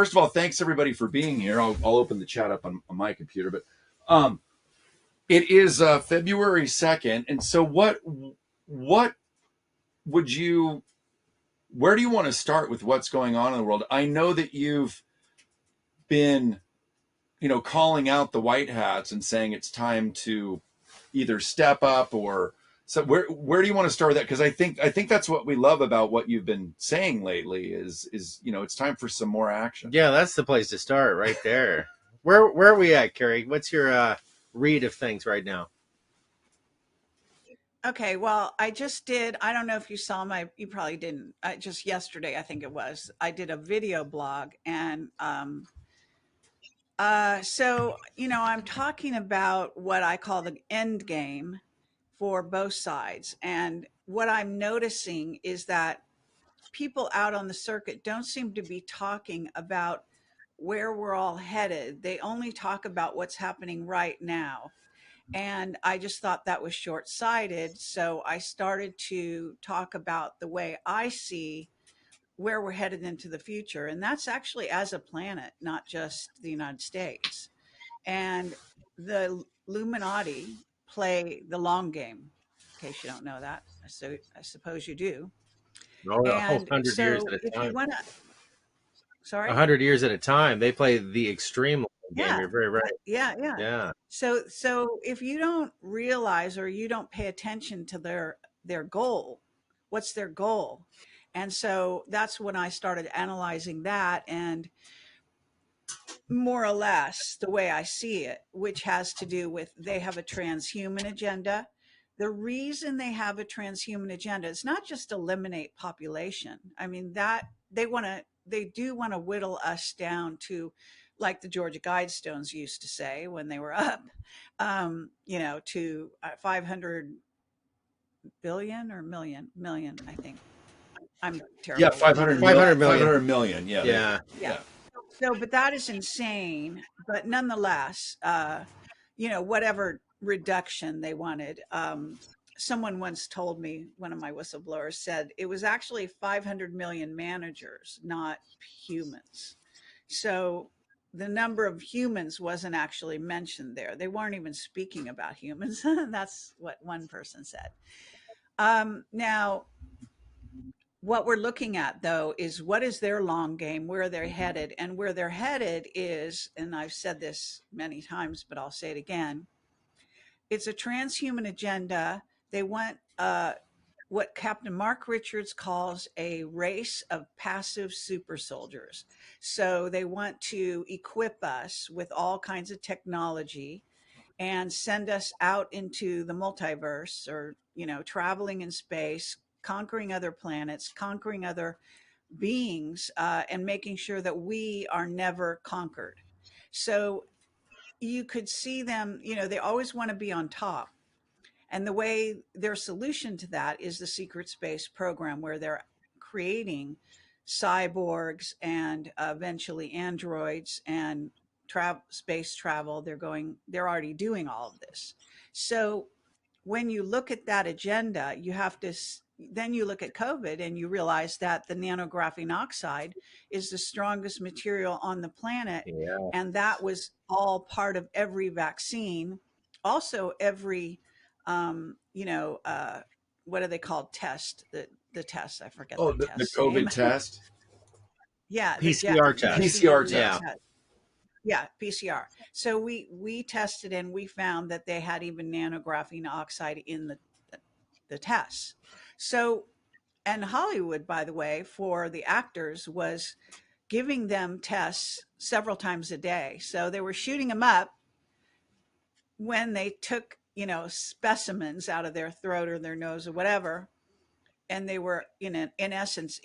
first of all, thanks everybody for being here. I'll open the chat up on my computer, but it is February 2nd, and so what would you? Where do you want to start with what's going on in the world? I know that you've been, calling out the white hats and saying it's time to either step up or so. Where do you want to start with that? Because I think that's what we love about what you've been saying lately is it's time for some more action. Yeah, that's the place to start right there. Where are we at, Kerry? What's your read of things right now? Okay, well, I just did. I don't know if you saw you probably didn't. Just yesterday, I think it was. I did a video blog, and so I'm talking about what I call the end game for both sides, and what I'm noticing is that people out on the circuit don't seem to be talking about where we're all headed. They only talk about what's happening right now. And I just thought that was short sighted. So I started to talk about the way I see where we're headed into the future. And that's actually as a planet, not just the United States. And the Illuminati play the long game, in case you don't know that. So I suppose you do. Oh, a whole And 100 years so at a if you time. want to, sorry? 100 years at a time. They play the extreme game. Yeah. You're very right. Yeah. Yeah. So if you don't realize or you don't pay attention to their goal, what's their goal? And so that's when I started analyzing that, and more or less the way I see it, which has to do with they have a transhuman agenda. The reason they have a transhuman agenda is not just eliminate population. I mean, that they do want to whittle us down to, like the Georgia Guidestones used to say when they were up, to 500 billion or million, I think. I'm Yeah, terrible with 500 numbers. 500 million. 500 million. Yeah. Yeah. Yeah. So, but that is insane. But nonetheless, whatever reduction they wanted. Someone once told me, one of my whistleblowers said it was actually 500 million managers, not humans. So the number of humans wasn't actually mentioned there. They weren't even speaking about humans. That's what one person said. Now, what we're looking at, though, is what is their long game, where they're headed. And where they're headed is, and I've said this many times, but I'll say it again, it's a transhuman agenda. They want what Captain Mark Richards calls a race of passive super soldiers. So they want to equip us with all kinds of technology and send us out into the multiverse, or traveling in space, conquering other planets, conquering other beings, and making sure that we are never conquered. So you could see them, they always want to be on top. And the way their solution to that is the secret space program, where they're creating cyborgs and eventually androids and space travel. They're already doing all of this. So when you look at that agenda, then you look at COVID and you realize that the nanographene oxide is the strongest material on the planet. Yeah. And that was all part of every vaccine. Also, every, what are they called? The test. I forget Oh, the the test COVID name. test. Yeah. PCR test. PCR Yeah. test. Yeah, PCR. So we tested and we found that they had even nanographene oxide in the tests. So, and Hollywood, by the way, for the actors was giving them tests several times a day. So they were shooting them up when they took, specimens out of their throat or their nose or whatever, and they were in essence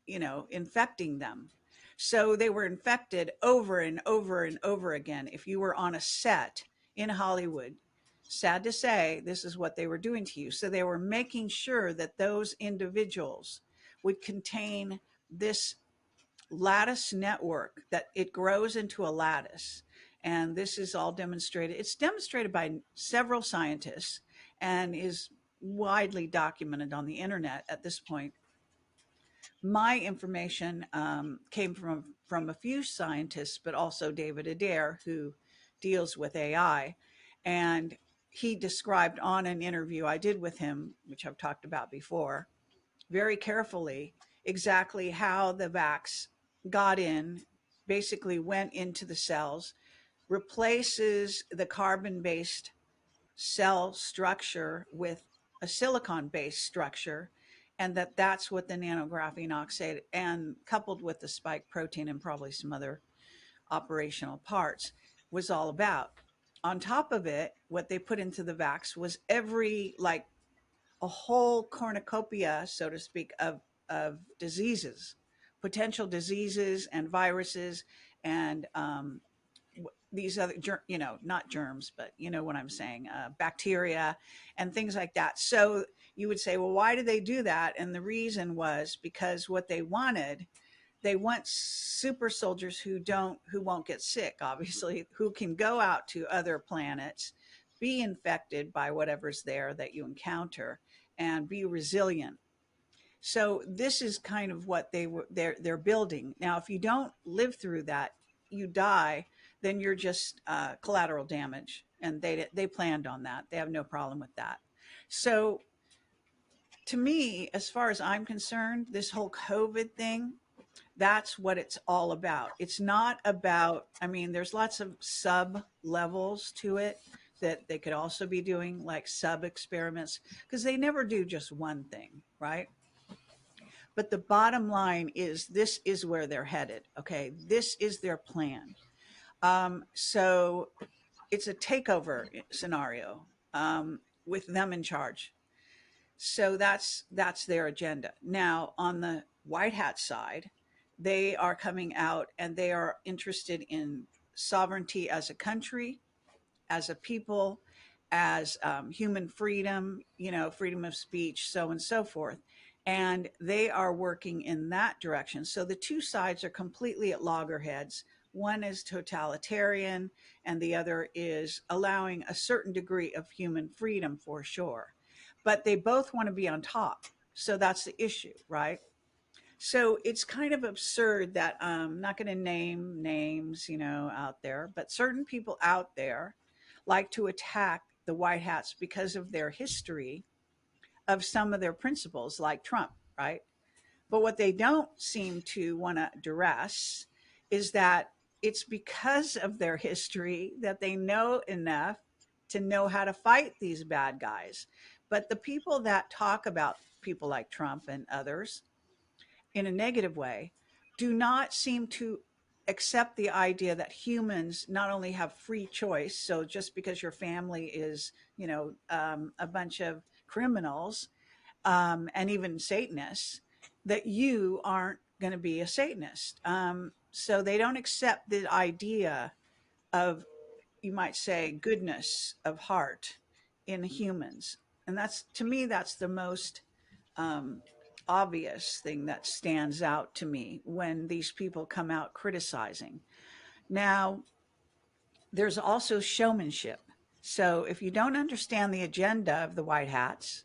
infecting them. So they were infected over and over and over again. If you were on a set in Hollywood, sad to say, this is what they were doing to you. So they were making sure that those individuals would contain this lattice network, that it grows into a lattice. And this is all demonstrated. It's demonstrated by several scientists and is widely documented on the internet at this point. My information came from from a few scientists, but also David Adair, who deals with AI. And he described on an interview I did with him, which I've talked about before, very carefully exactly how the vax got in, basically went into the cells, replaces the carbon based cell structure with a silicon based structure, and that's what the nanographene oxide and coupled with the spike protein and probably some other operational parts was all about. On top of it, what they put into the vax was every, like, a whole cornucopia, so to speak, of diseases, potential diseases and viruses, and these other, not germs, but you know what I'm saying, bacteria and things like that. So you would say, well, why did they do that? And the reason was because what they wanted, they want super soldiers who won't get sick, obviously, who can go out to other planets, be infected by whatever's there that you encounter, and be resilient. So this is kind of what they're building. Now, if you don't live through that, you die, then you're just collateral damage, and they planned on that. They have no problem with that. So to me, as far as I'm concerned, this whole COVID thing, that's what it's all about. It's not about, I mean, there's lots of sub levels to it that they could also be doing, like sub experiments, because they never do just one thing, right? But the bottom line is this is where they're headed. Okay. This is their plan. So it's a takeover scenario with them in charge. So that's their agenda. Now, on the White Hat side, they are coming out and they are interested in sovereignty as a country, as a people, as human freedom, freedom of speech, so on and so forth. And they are working in that direction. So the two sides are completely at loggerheads. One is totalitarian, and the other is allowing a certain degree of human freedom for sure. But they both want to be on top. So that's the issue, right? So it's kind of absurd that I'm not going to name names, out there, but certain people out there like to attack the White Hats because of their history of some of their principles, like Trump, right? But what they don't seem to want to address is that it's because of their history that they know enough to know how to fight these bad guys. But the people that talk about people like Trump and others in a negative way do not seem to accept the idea that humans not only have free choice. So just because your family is, a bunch of criminals, and even Satanists, that you aren't going to be a Satanist. So they don't accept the idea of, you might say, goodness of heart in humans. And that's, to me, that's the most um, obvious thing that stands out to me when these people come out criticizing. Now, there's also showmanship. So if you don't understand the agenda of the White Hats,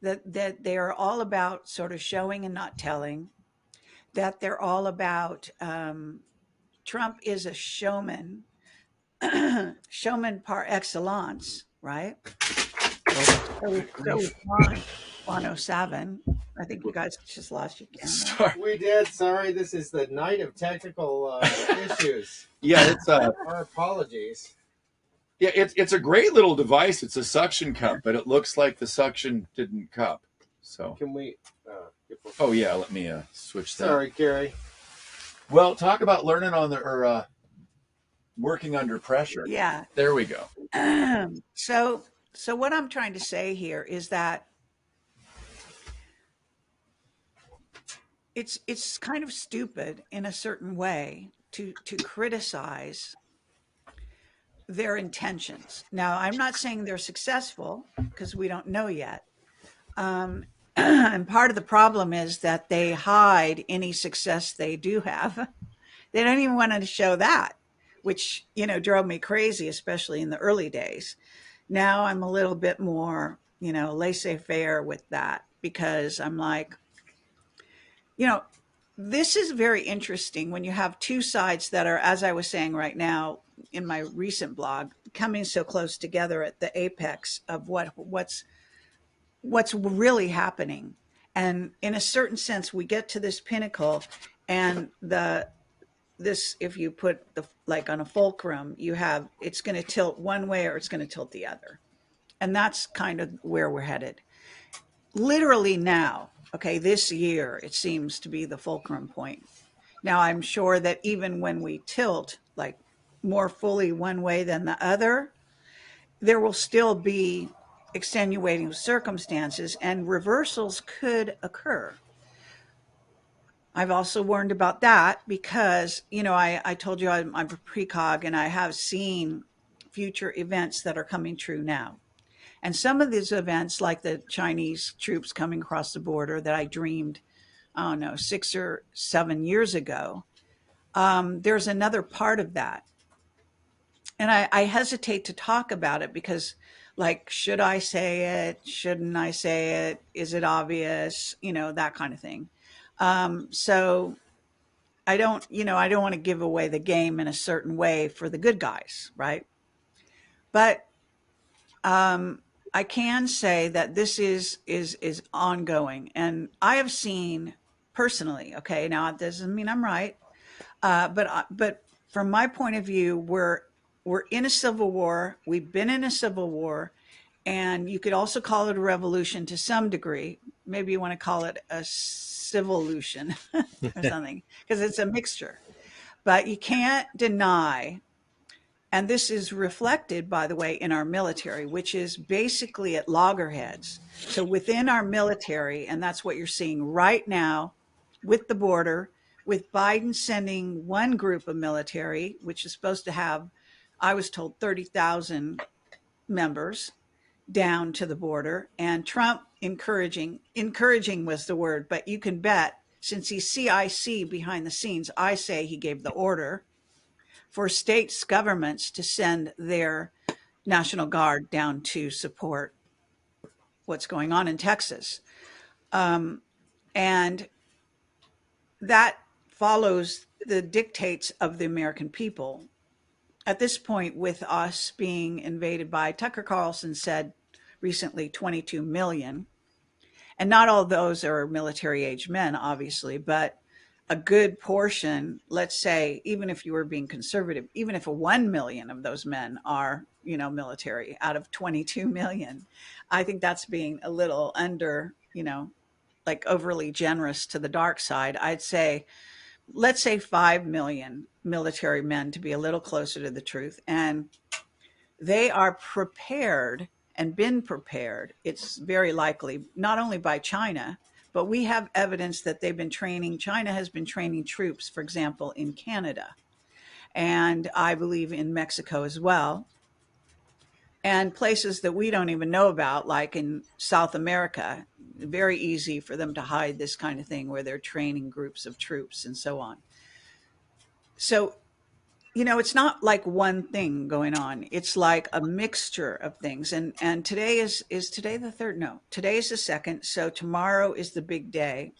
that they are all about sort of showing and not telling, that they're all about Trump is a showman, showman par excellence, right? So is Juan 07. I think you guys just lost your camera. Sorry. We did. Sorry, this is the night of technical issues. Yeah, it's Our apologies. yeah, it's a great little device. It's a suction cup, but it looks like the suction didn't cup. So Can we? oh yeah, let me switch that. Sorry, Kerry. Well, talk about learning on the or working under pressure. Yeah. There we go. So what I'm trying to say here is that it's kind of stupid in a certain way to criticize their intentions. Now, I'm not saying they're successful because we don't know yet. And part of the problem is that they hide any success they do have. They don't even want to show that, which, drove me crazy, especially in the early days. Now I'm a little bit more, laissez faire with that because I'm like, you know, this is very interesting when you have two sides that are, as I was saying right now in my recent blog, coming so close together at the apex of what's really happening. And in a certain sense, we get to this pinnacle, and the this if you put the like on a fulcrum, you have it's going to tilt one way or it's going to tilt the other. And that's kind of where we're headed. Literally now, okay, this year it seems to be the fulcrum point. Now I'm sure that even when we tilt like more fully one way than the other, there will still be extenuating circumstances and reversals could occur. I've also warned about that because, I told you I'm a precog and I have seen future events that are coming true now. And some of these events, like the Chinese troops coming across the border that I dreamed, I don't know, 6 or 7 years ago, there's another part of that. And I hesitate to talk about it because, like, should I say it? Shouldn't I say it? Is it obvious? That kind of thing. So I don't want to give away the game in a certain way for the good guys, right? But I can say that this is ongoing, and I have seen personally. Okay, now it doesn't mean I'm right, but from my point of view, we're in a civil war. We've been in a civil war, and you could also call it a revolution to some degree. Maybe you want to call it a civolution or something, because it's a mixture. But you can't deny, and this is reflected, by the way, in our military, which is basically at loggerheads. So within our military, and that's what you're seeing right now with the border, with Biden sending one group of military, which is supposed to have, I was told, 30,000 members down to the border, and Trump encouraging was the word, but you can bet, since he's CIC behind the scenes, I say he gave the order for states governments to send their National Guard down to support what's going on in Texas. And that follows the dictates of the American people. At this point, with us being invaded by, Tucker Carlson said recently, 22 million. And not all those are military age men, obviously, but a good portion, let's say, even if you were being conservative, even if 1 million of those men are, military out of 22 million, I think that's being a little under, like overly generous to the dark side. I'd say, let's say 5 million military men to be a little closer to the truth. And they are prepared and been prepared. It's very likely not only by China, but we have evidence that they've been training. China has been training troops, for example, in Canada, and I believe in Mexico as well, and places that we don't even know about, like in South America. Very easy for them to hide this kind of thing where they're training groups of troops and so on. So it's not like one thing going on. It's like a mixture of things. And today is today the third? No, today is the second. So tomorrow is the big day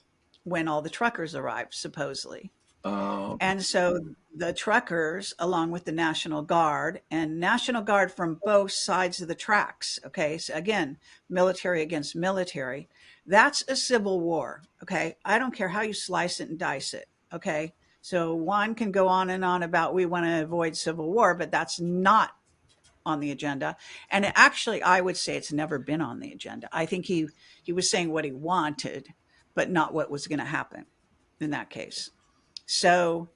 when all the truckers arrive, supposedly. Okay. And so the truckers, along with the National Guard from both sides of the tracks. Okay. So again, military against military. That's a civil war. Okay. I don't care how you slice it and dice it. Okay. So Juan can go on and on about we want to avoid civil war, but that's not on the agenda. And actually, I would say it's never been on the agenda. I think he was saying what he wanted, but not what was going to happen in that case. So,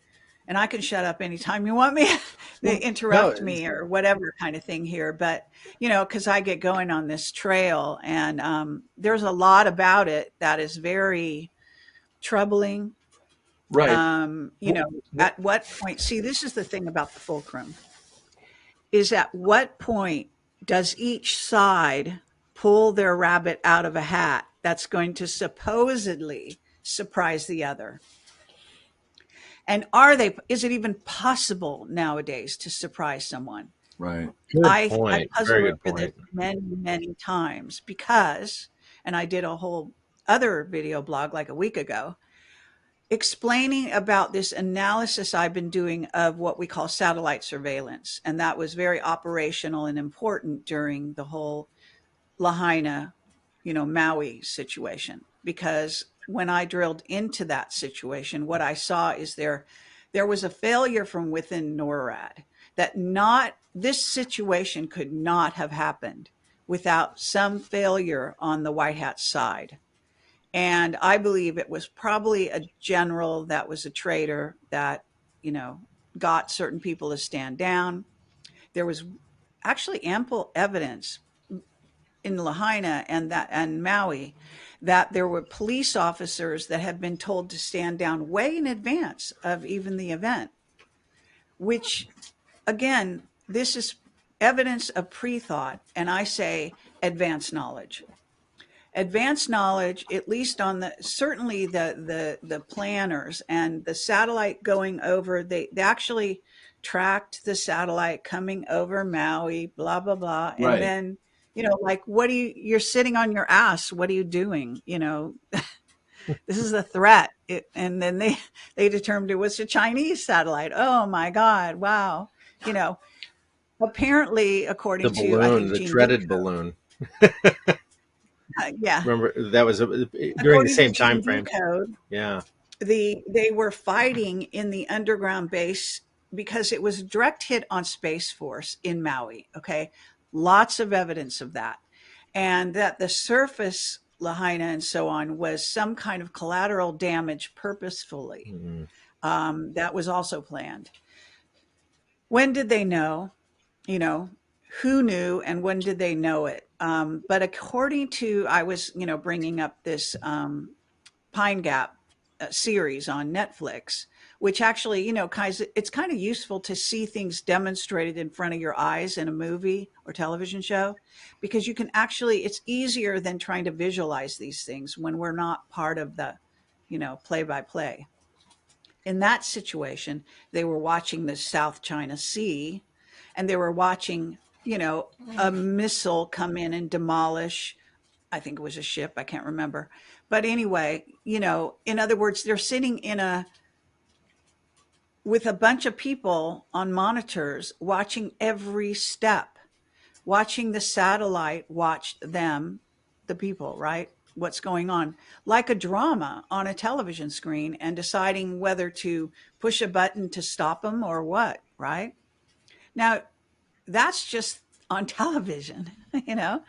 and I can shut up anytime you want me to Well, no, interrupt me or whatever kind of thing here. But, because I get going on this trail, and there's a lot about it that is very troubling. Right. You know, at what point, see, this is the thing about the fulcrum, is at what point does each side pull their rabbit out of a hat that's going to supposedly surprise the other? And is it even possible nowadays to surprise someone? Right. good I point. puzzle Very good over this point. many, many times because, and I did a whole other video blog like a week ago, explaining about this analysis I've been doing of what we call satellite surveillance. And that was very operational and important during the whole Lahaina, Maui situation. Because when I drilled into that situation, what I saw is there was a failure from within NORAD, that not this situation could not have happened without some failure on the White Hat side. And I believe it was probably a general that was a traitor that, you know, got certain people to stand down. There was actually ample evidence in Lahaina and Maui that there were police officers that had been told to stand down way in advance of even the event, which again, this is evidence of pre-thought, and I say advanced knowledge, at least on the certainly the planners and the satellite going over. They actually tracked the satellite coming over Maui, blah blah blah, and Right. then like, what do you're sitting on your ass? What are you doing? This is a threat. And then they determined it was a Chinese satellite. Oh my God! Wow. You know, apparently, The according to I balloon, think the Gene Ditko, dreaded balloon. yeah, Remember that was during the according to same Gene time frame. Decode, Yeah. they were fighting in the underground base because it was a direct hit on Space Force in Maui. Okay, lots of evidence of that, and that the surface Lahaina and so on was some kind of collateral damage purposefully. Mhm. That was also planned. When did they know? You know, who knew and when did they know it? But according to, I was, bringing up this Pine Gap series on Netflix, which actually, it's kind of useful to see things demonstrated in front of your eyes in a movie or television show, because you can actually, it's easier than trying to visualize these things when we're not part of the, play by play. In that situation, they were watching the South China Sea, and they were watching, a missile come in and demolish, I think it was a ship, I can't remember. But anyway, in other words, they're sitting in a with a bunch of people on monitors watching every step, watching the satellite watch them, the people, right? What's going on, like a drama on a television screen, and deciding whether to push a button to stop them or what, right? Now, that's just on television, you know?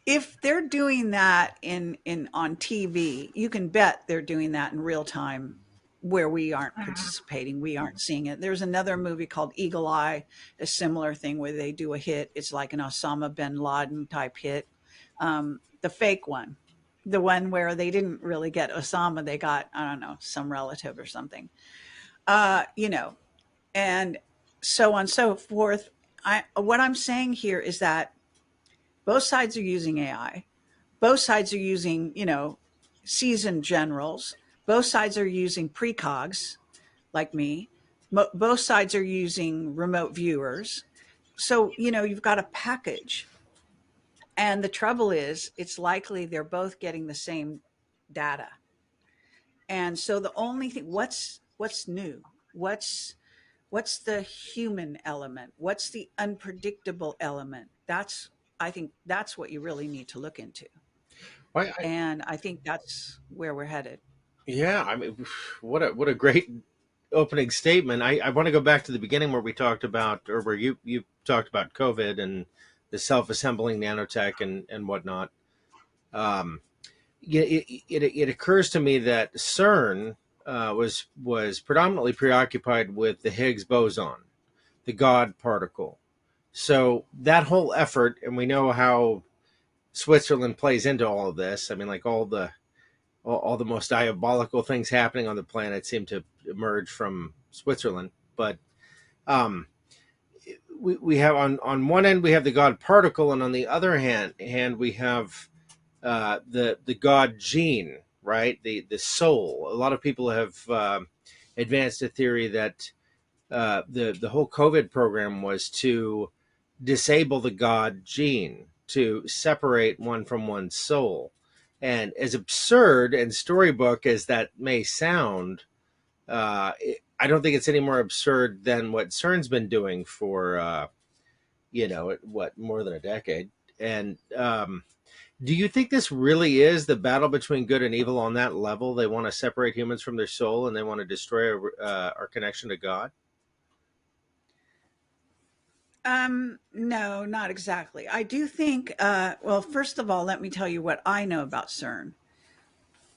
If they're doing that in on TV, you can bet they're doing that in real time where we aren't participating, we aren't seeing it. There's another movie called Eagle Eye, a similar thing where they do a hit. It's like an Osama bin Laden type hit, the fake one, the one where they didn't really get Osama, they got, I don't know, some relative or something, you know, and so on and so forth. What I'm saying here is that both sides are using AI. Both sides are using, seasoned generals. Both sides are using precogs like me. Both sides are using remote viewers. So, you've got a package. And the trouble is, it's likely they're both getting the same data. And so the only thing, what's new? What's the human element? What's the unpredictable element? I think that's what you really need to look into. Why? And I think that's where we're headed. Yeah. I mean, what a great opening statement. I want to go back to the beginning where we talked about, or where you talked about COVID and the self-assembling nanotech and whatnot. Um, yeah, it occurs to me that CERN was predominantly preoccupied with the Higgs boson, the God particle. So that whole effort, and we know how Switzerland plays into all of this. I mean, like all the most diabolical things happening on the planet seem to emerge from Switzerland. But um, we have on one end we have the God particle, and on the other hand we have the God gene, right? The soul. A lot of people have advanced a theory that the whole COVID program was to disable the God gene, to separate one from one's soul. And as absurd and storybook as that may sound, I don't think it's any more absurd than what CERN's been doing for, what, more than a decade. And do you think this really is the battle between good and evil on that level? They want to separate humans from their soul, and they want to destroy our connection to God? No, not exactly. I do think, well, first of all, let me tell you what I know about CERN.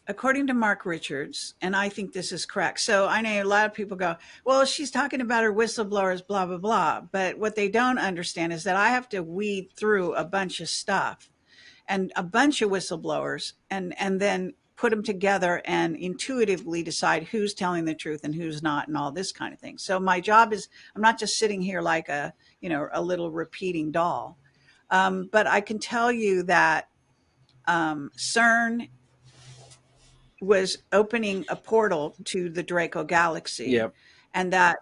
According to Mark Richards, and I think this is correct. So I know a lot of people go, well, she's talking about her whistleblowers, blah, blah, blah. But what they don't understand is that I have to weed through a bunch of stuff and a bunch of whistleblowers and then put them together and intuitively decide who's telling the truth and who's not and all this kind of thing. So my job is I'm not just sitting here like a little repeating doll. But I can tell you that CERN was opening a portal to the Draco galaxy, Yep. and that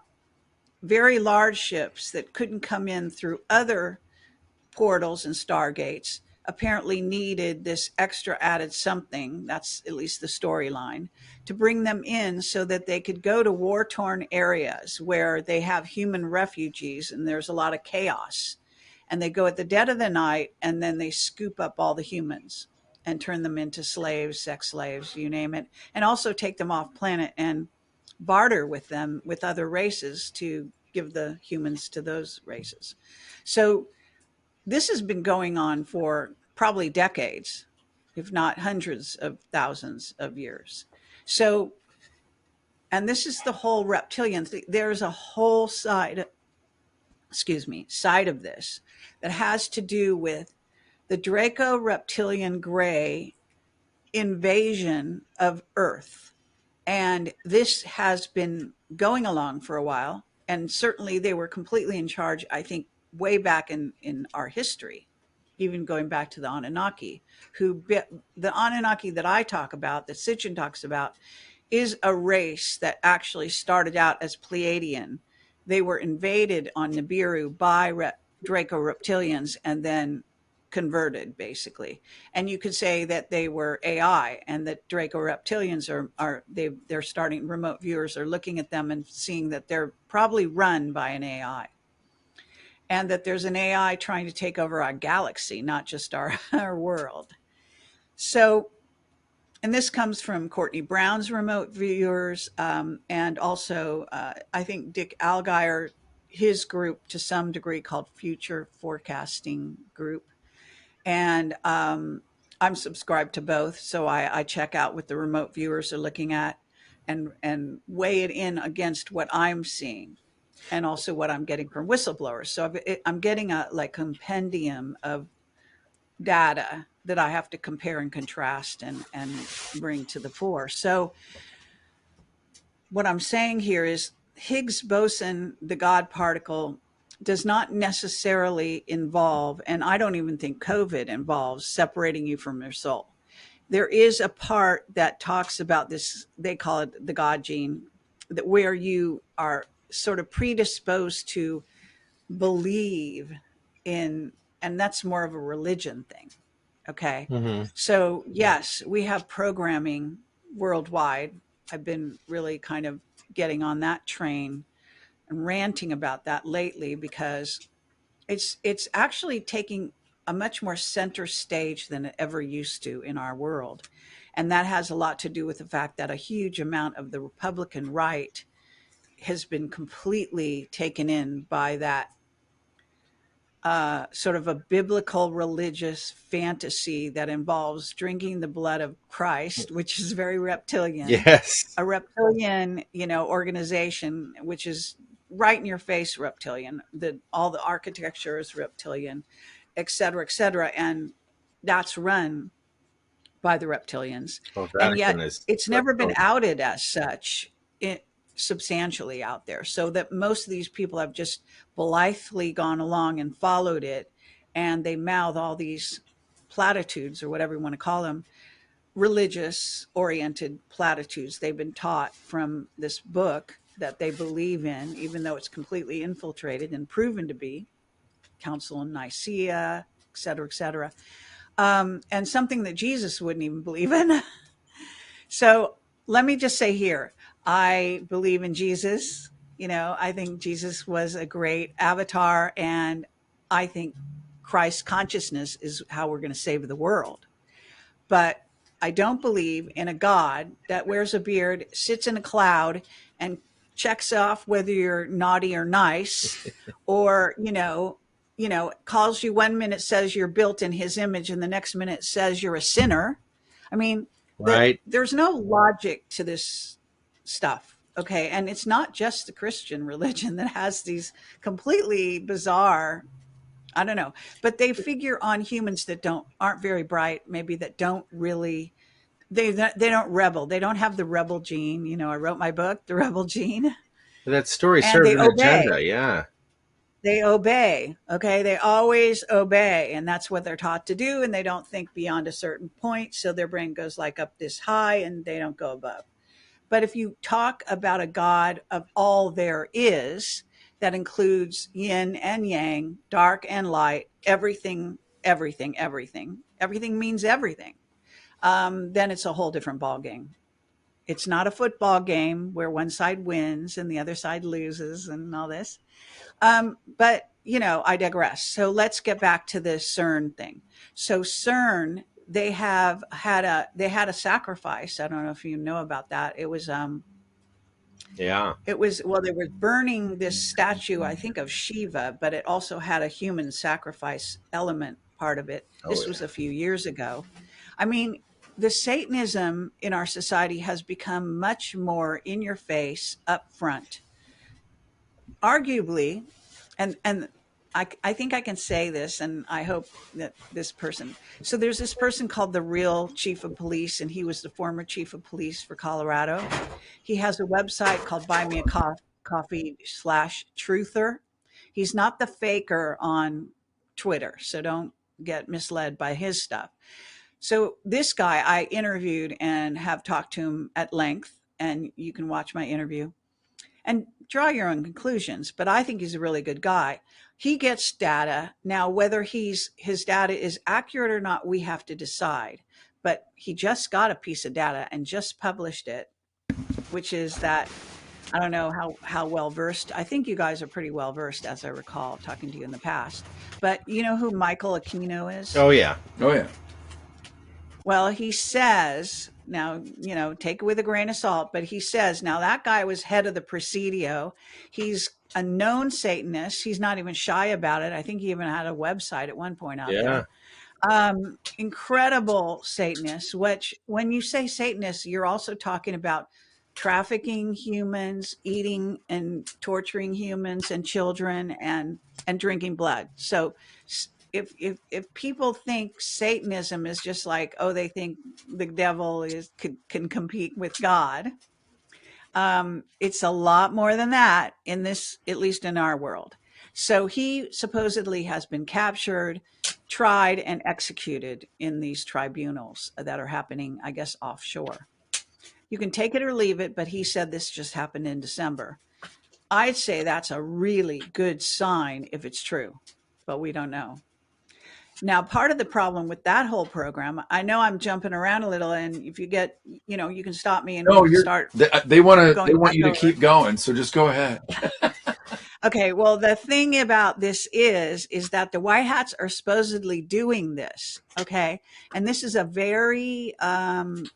very large ships that couldn't come in through other portals and stargates apparently needed this extra added something, that's at least the storyline, to bring them in so that they could go to war torn areas where they have human refugees and there's a lot of chaos. And they go at the dead of the night and then they scoop up all the humans and turn them into slaves, sex slaves, you name it, and also take them off planet and barter with them with other races to give the humans to those races. So this has been going on for probably decades, if not hundreds of thousands of years. So, and this is the whole reptilian thing. There's a whole side, excuse me, side of this that has to do with the Draco reptilian gray invasion of Earth. And this has been going along for a while. And certainly they were completely in charge, I think, way back in our history, even going back to the Anunnaki, the Anunnaki that I talk about, that Sitchin talks about, is a race that actually started out as Pleiadian. They were invaded on Nibiru by Draco reptilians and then converted, basically. And you could say that they were AI, and that Draco reptilians they're starting, remote viewers are looking at them and seeing that they're probably run by an AI, and that there's an AI trying to take over our galaxy, not just our world. So, and this comes from Courtney Brown's remote viewers, and also I think Dick Algier, his group to some degree called Future Forecasting Group. And I'm subscribed to both, so I check out what the remote viewers are looking at and weigh it in against what I'm seeing and also what I'm getting from whistleblowers. So I'm getting a like compendium of data that I have to compare and contrast and bring to the fore. So what I'm saying here is Higgs boson, the God particle, does not necessarily involve, and I don't even think COVID involves, separating you from your soul. There is a part that talks about this, they call it the God gene, that where you are sort of predisposed to believe in, and that's more of a religion thing. Okay. Mm-hmm. So, yes, we have programming worldwide. I've been really kind of getting on that train and ranting about that lately because it's actually taking a much more center stage than it ever used to in our world. And that has a lot to do with the fact that a huge amount of the Republican right has been completely taken in by that sort of a biblical religious fantasy that involves drinking the blood of Christ, which is very reptilian, Yes. a reptilian, organization, which is right in your face reptilian. All the architecture is reptilian, et cetera, et cetera. And that's run by the reptilians. Well, And Vatican yet is. it's never been outed as such substantially out there. So that most of these people have just blithely gone along and followed it. And they mouth all these platitudes or whatever you want to call them, religious oriented platitudes they've been taught from this book that they believe in, even though it's completely infiltrated and proven to be Council in Nicaea, et cetera, et cetera. and something that Jesus wouldn't even believe in. So let me just say here, I believe in Jesus. I think Jesus was a great avatar, and I think Christ consciousness is how we're going to save the world. But I don't believe in a God that wears a beard, sits in a cloud, and checks off whether you're naughty or nice, or calls you one minute, says you're built in His image, and the next minute says you're a sinner. I mean, Right. there's no logic to this stuff. Okay, and it's not just the Christian religion that has these completely bizarre, I don't know, but they figure on humans that aren't very bright, maybe that don't really, they don't rebel. They don't have the rebel gene. I wrote my book, The Rebel Gene, That story and served they an obey. agenda. Yeah. They obey. Okay, they always obey, and that's what they're taught to do. And they don't think beyond a certain point, so their brain goes like up this high, and they don't go above. But if you talk about a God of all there is, that includes yin and yang, dark and light, everything, everything, everything, everything means everything, then it's a whole different ball game. It's not a football game where one side wins and the other side loses and all this. But I digress. So let's get back to the CERN thing. So CERN, they had a sacrifice. I don't know if you know about that. Yeah. Well, they were burning this statue, I think, of Shiva, but it also had a human sacrifice element part of it. Oh This was yeah. a few years ago. I mean, the Satanism in our society has become much more in your face, up front. Arguably, and I think I can say this, and I hope that this person. So there's this person called the real chief of police, and he was the former chief of police for Colorado. He has a website called Buy Me a Coffee /Truther. He's not the faker on Twitter, so don't get misled by his stuff. So this guy I interviewed and have talked to him at length, and you can watch my interview and draw your own conclusions. But I think he's a really good guy. He gets data. Now, whether his data is accurate or not, we have to decide. But he just got a piece of data and just published it, which is that I don't know how well versed. I think you guys are pretty well versed, as I recall talking to you in the past. But you know who Michael Aquino is? Oh yeah. Oh yeah. Well, he says, now, take it with a grain of salt, but he says, now that guy was head of the Presidio. He's a known Satanist. He's not even shy about it. I think he even had a website at one point out Yeah. there. Incredible Satanist, which when you say Satanist, you're also talking about trafficking humans, eating and torturing humans and children, and drinking blood. So if people think Satanism is just like, oh, they think the devil can compete with God, it's a lot more than that in this, at least in our world. So he supposedly has been captured, tried, and executed in these tribunals that are happening, I guess, offshore. You can take it or leave it, but he said this just happened in December. I'd say that's a really good sign if it's true, but we don't know. Now, part of the problem with that whole program, I know I'm jumping around a little, and if you get, you can stop me and we No, can start they going want back you to over. keep going. So just go ahead. Okay, well, the thing about this is that the White Hats are supposedly doing this, okay? And this is a very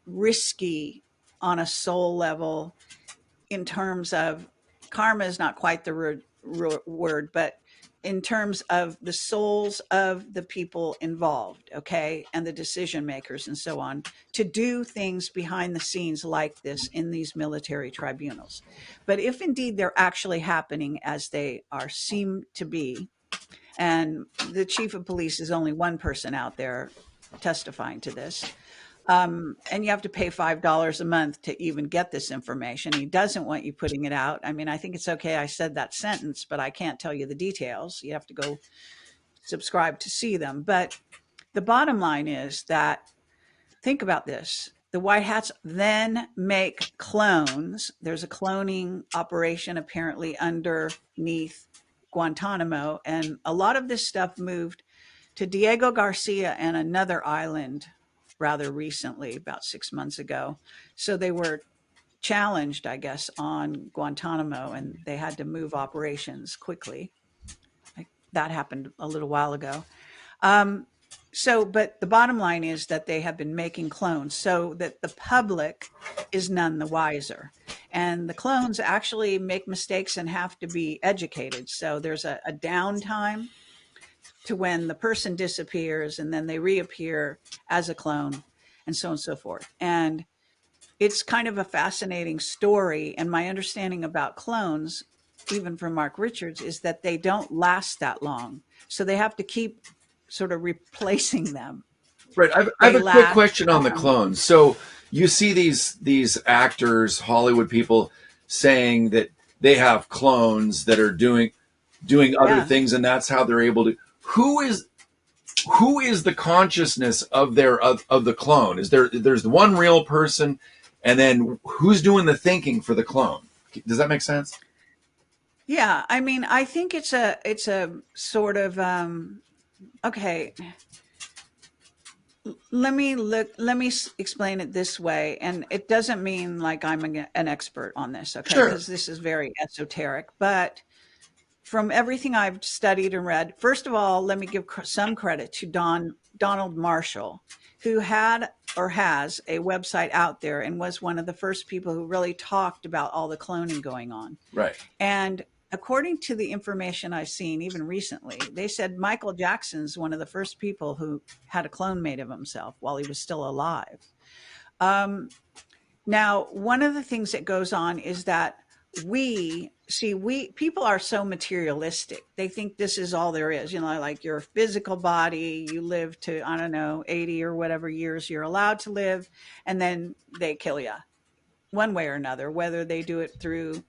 risky on a soul level in terms of karma is not quite the word, but in terms of the souls of the people involved, okay, and the decision makers and so on, to do things behind the scenes like this in these military tribunals. But if indeed they're actually happening as they are seem to be, and the chief of police is only one person out there testifying to this, and you have to pay $5 a month to even get this information. He doesn't want you putting it out. I mean, I think it's okay I said that sentence, but I can't tell you the details. You have to go subscribe to see them. But the bottom line is that, think about this. The White Hats then make clones. There's a cloning operation apparently underneath Guantanamo. And a lot of this stuff moved to Diego Garcia and another island rather recently, about 6 months ago. So they were challenged, I guess, on Guantanamo, and they had to move operations quickly. Like, that happened a little while ago. Um, but the bottom line is that they have been making clones so that the public is none the wiser. And the clones actually make mistakes and have to be educated. So there's a downtime to when the person disappears and then they reappear as a clone and so on and so forth. And it's kind of a fascinating story. And my understanding about clones, even from Mark Richards, is that they don't last that long. So they have to keep sort of replacing them. Right. I have They a quick last. question on the clones. So you see these actors, Hollywood people, saying that they have clones that are doing other Yeah. things, and that's how they're able to. Who is the consciousness of of the clone? There's one real person, and then who's doing the thinking for the clone? Does that make sense? Yeah. I mean, I think it's a sort of, okay, let me explain it this way, and it doesn't mean like I'm an expert on this, okay, Sure. because this is very esoteric, but from everything I've studied and read, first of all, let me give some credit to Donald Marshall, who had or has a website out there and was one of the first people who really talked about all the cloning going on. Right. And according to the information I've seen, even recently, they said Michael Jackson's one of the first people who had a clone made of himself while he was still alive. Um, Now, one of the things that goes on is that we people are so materialistic. They think this is all there is, like your physical body, you live to, I don't know, 80 or whatever years you're allowed to live, and then they kill you one way or another, whether they do it through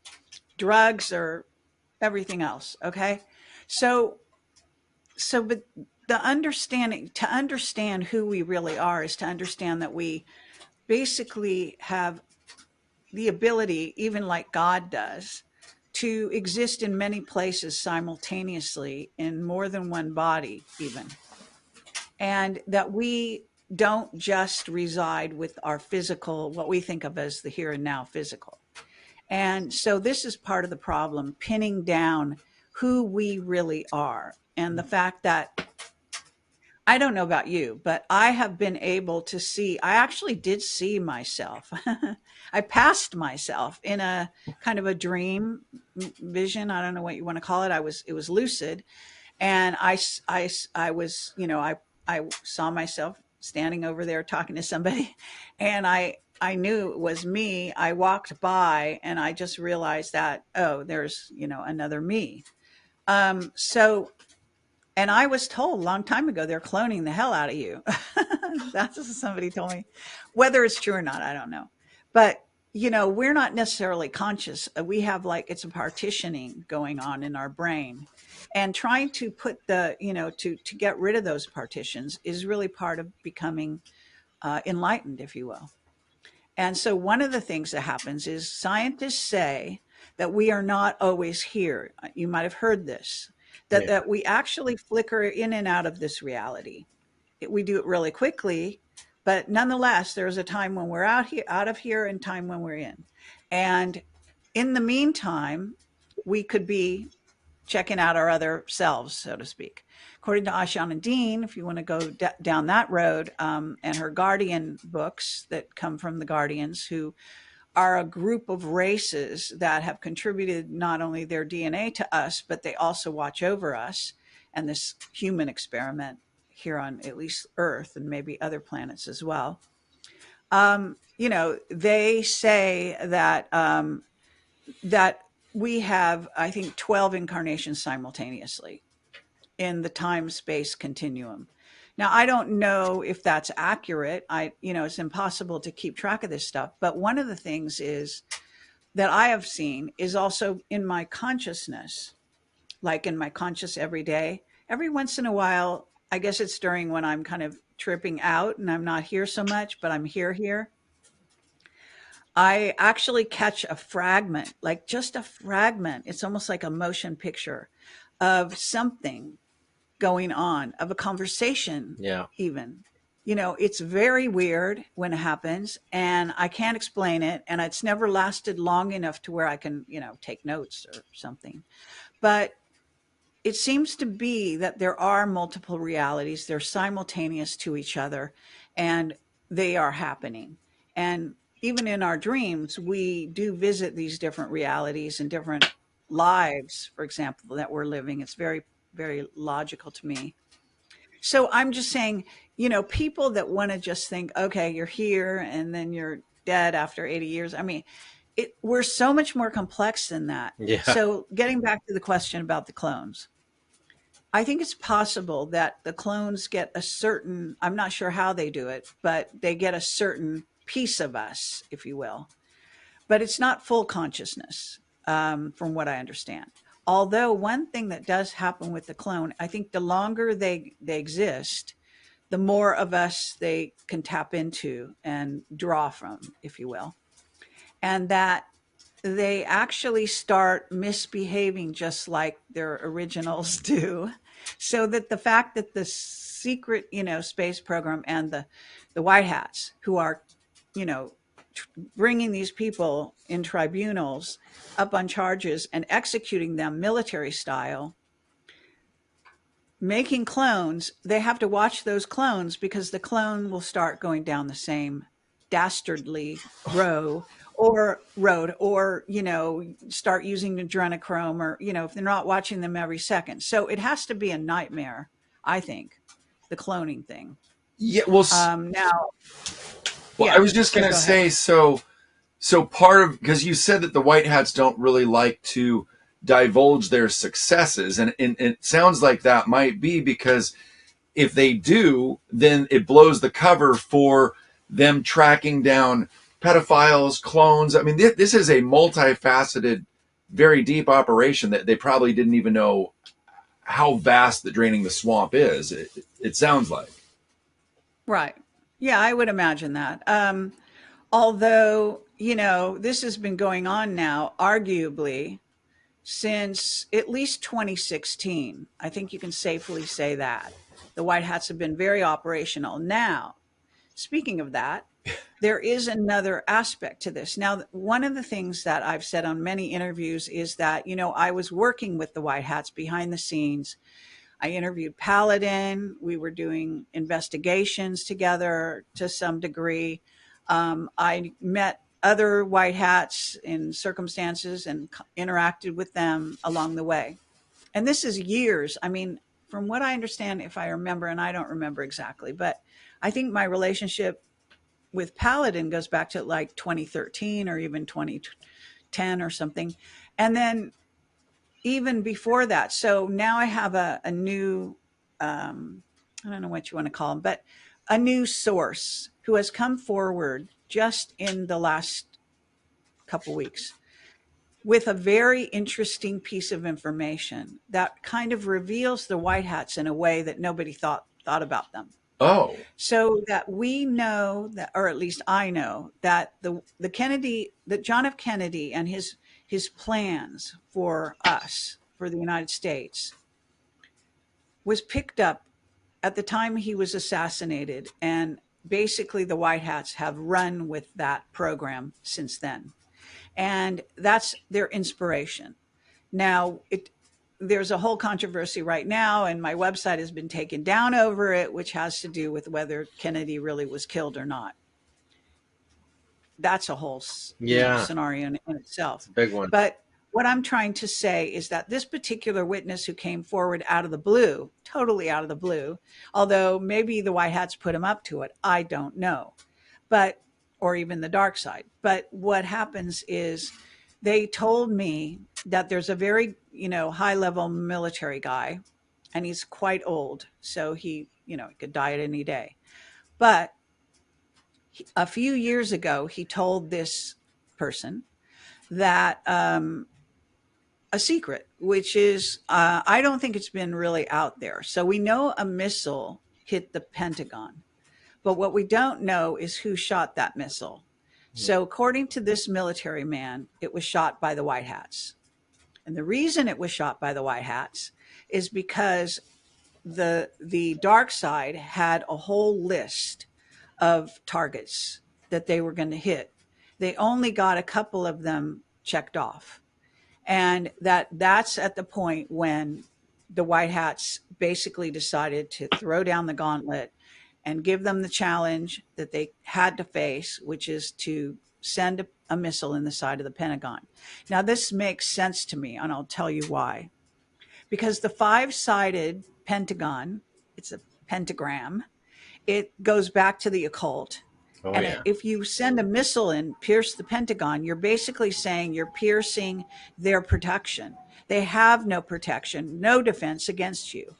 drugs or everything else. Okay. So, but to understand who we really are is to understand that we basically have the ability, even like God does, to exist in many places simultaneously in more than one body, even. And that we don't just reside with our physical, what we think of as the here and now physical. And so this is part of the problem, pinning down who we really are. And the fact that I don't know about you, but I have been able to see, I actually did see myself. I passed myself in a kind of a dream vision. I don't know what you want to call it. It was lucid. And I was, I saw myself standing over there talking to somebody and I knew it was me. I walked by and I just realized that, oh, there's, another me. So and I was told a long time ago they're cloning the hell out of you. That's what somebody told me. Whether it's true or not, I don't know. But we're not necessarily conscious. We have like it's a partitioning going on in our brain, and trying to put to get rid of those partitions is really part of becoming enlightened, if you will. And so one of the things that happens is scientists say that we are not always here. You might have heard this, that Yeah. that we actually flicker in and out of this reality. We do it really quickly, but nonetheless, there's a time when we're out of here, and time when we're in. And in the meantime, we could be checking out our other selves, so to speak. According to Ashana Dean, if you want to go down that road, and her Guardian books that come from the Guardians, who are a group of races that have contributed not only their DNA to us, but they also watch over us and this human experiment here on at least Earth and maybe other planets as well. They say that we have, I think, 12 incarnations simultaneously in the time space continuum. Now, I don't know if that's accurate. It's impossible to keep track of this stuff. But one of the things is that I have seen is also in my consciousness, like in my conscious every day. Every once in a while, I guess it's during when I'm kind of tripping out and I'm not here so much, but I'm here. I actually catch a fragment, like just a fragment. It's almost like a motion picture of something going on, of a conversation, Yeah. even. It's very weird when it happens, and I can't explain it. And it's never lasted long enough to where I can, take notes or something. But it seems to be that there are multiple realities. They're simultaneous to each other, and they are happening. And even in our dreams, we do visit these different realities and different lives, for example, that we're living. It's very, very logical to me. So I'm just saying, people that want to just think, okay, you're here and then you're dead after 80 years. I mean, we're so much more complex than that. Yeah. So getting back to the question about the clones, I think it's possible that the clones get a certain, I'm not sure how they do it, but they get a certain piece of us, if you will. But it's not full consciousness, from what I understand. Although one thing that does happen with the clone, I think the longer they exist, the more of us they can tap into and draw from, if you will. And that they actually start misbehaving just like their originals do. So that the fact that the secret, space program and the white hats who are, you know, bringing these people in tribunals up on charges and executing them military style, making clones, they have to watch those clones because the clone will start going down the same dastardly road or start using adrenochrome or if they're not watching them every second. So it has to be a nightmare, I think, the cloning thing. Yeah, well, Now, well, I yeah, was just so gonna go ahead. say, so part of, because you said that the white hats don't really like to divulge their successes, and it sounds like that might be because if they do, then it blows the cover for them tracking down pedophiles, clones. I mean, this is a multifaceted, very deep operation that they probably didn't even know how vast the draining the swamp is. It sounds like. Right. Yeah, I would imagine that. Although, this has been going on now, arguably, since at least 2016. I think you can safely say that. The White Hats have been very operational. Now, speaking of that, there is another aspect to this. Now, one of the things that I've said on many interviews is that, I was working with the White Hats behind the scenes. I interviewed Paladin. We were doing investigations together to some degree. I met other white hats in circumstances and interacted with them along the way. And this is years. I mean, from what I understand, if I remember, and I don't remember exactly, but I think my relationship with Paladin goes back to like 2013 or even 2010 or something. And then even before that. So now I have a new, I don't know what you want to call him, but a new source who has come forward just in the last couple weeks with a very interesting piece of information that kind of reveals the white hats in a way that nobody thought about them. Oh, So that we know that, or at least I know that that John F. Kennedy and his plans for us, for the United States, was picked up at the time he was assassinated, and basically the White Hats have run with that program since then, and that's their inspiration. Now, there's a whole controversy right now, and my website has been taken down over it, which has to do with whether Kennedy really was killed or not. That's a whole Yeah. scenario in It's itself. a big one. But what I'm trying to say is that this particular witness who came forward out of the blue, totally out of the blue, although maybe the white hats put him up to it, I don't know, but or even the dark side. But what happens is they told me that there's a very high level military guy, and he's quite old, so he could die at any day. But a few years ago, he told this person that a secret, which is I don't think it's been really out there. So we know a missile hit the Pentagon, but what we don't know is who shot that missile. So according to this military man, it was shot by the White Hats. And the reason it was shot by the White Hats is because the dark side had a whole list of targets that they were going to hit. They only got a couple of them checked off. And that's at the point when the White Hats basically decided to throw down the gauntlet and give them the challenge that they had to face, which is to send a missile in the side of the Pentagon. Now, this makes sense to me, and I'll tell you why. Because the five-sided Pentagon, it's a pentagram, it goes back to the occult. Oh And yeah. if you send a missile and pierce the Pentagon, you're basically saying you're piercing their protection. They have no protection, no defense against you.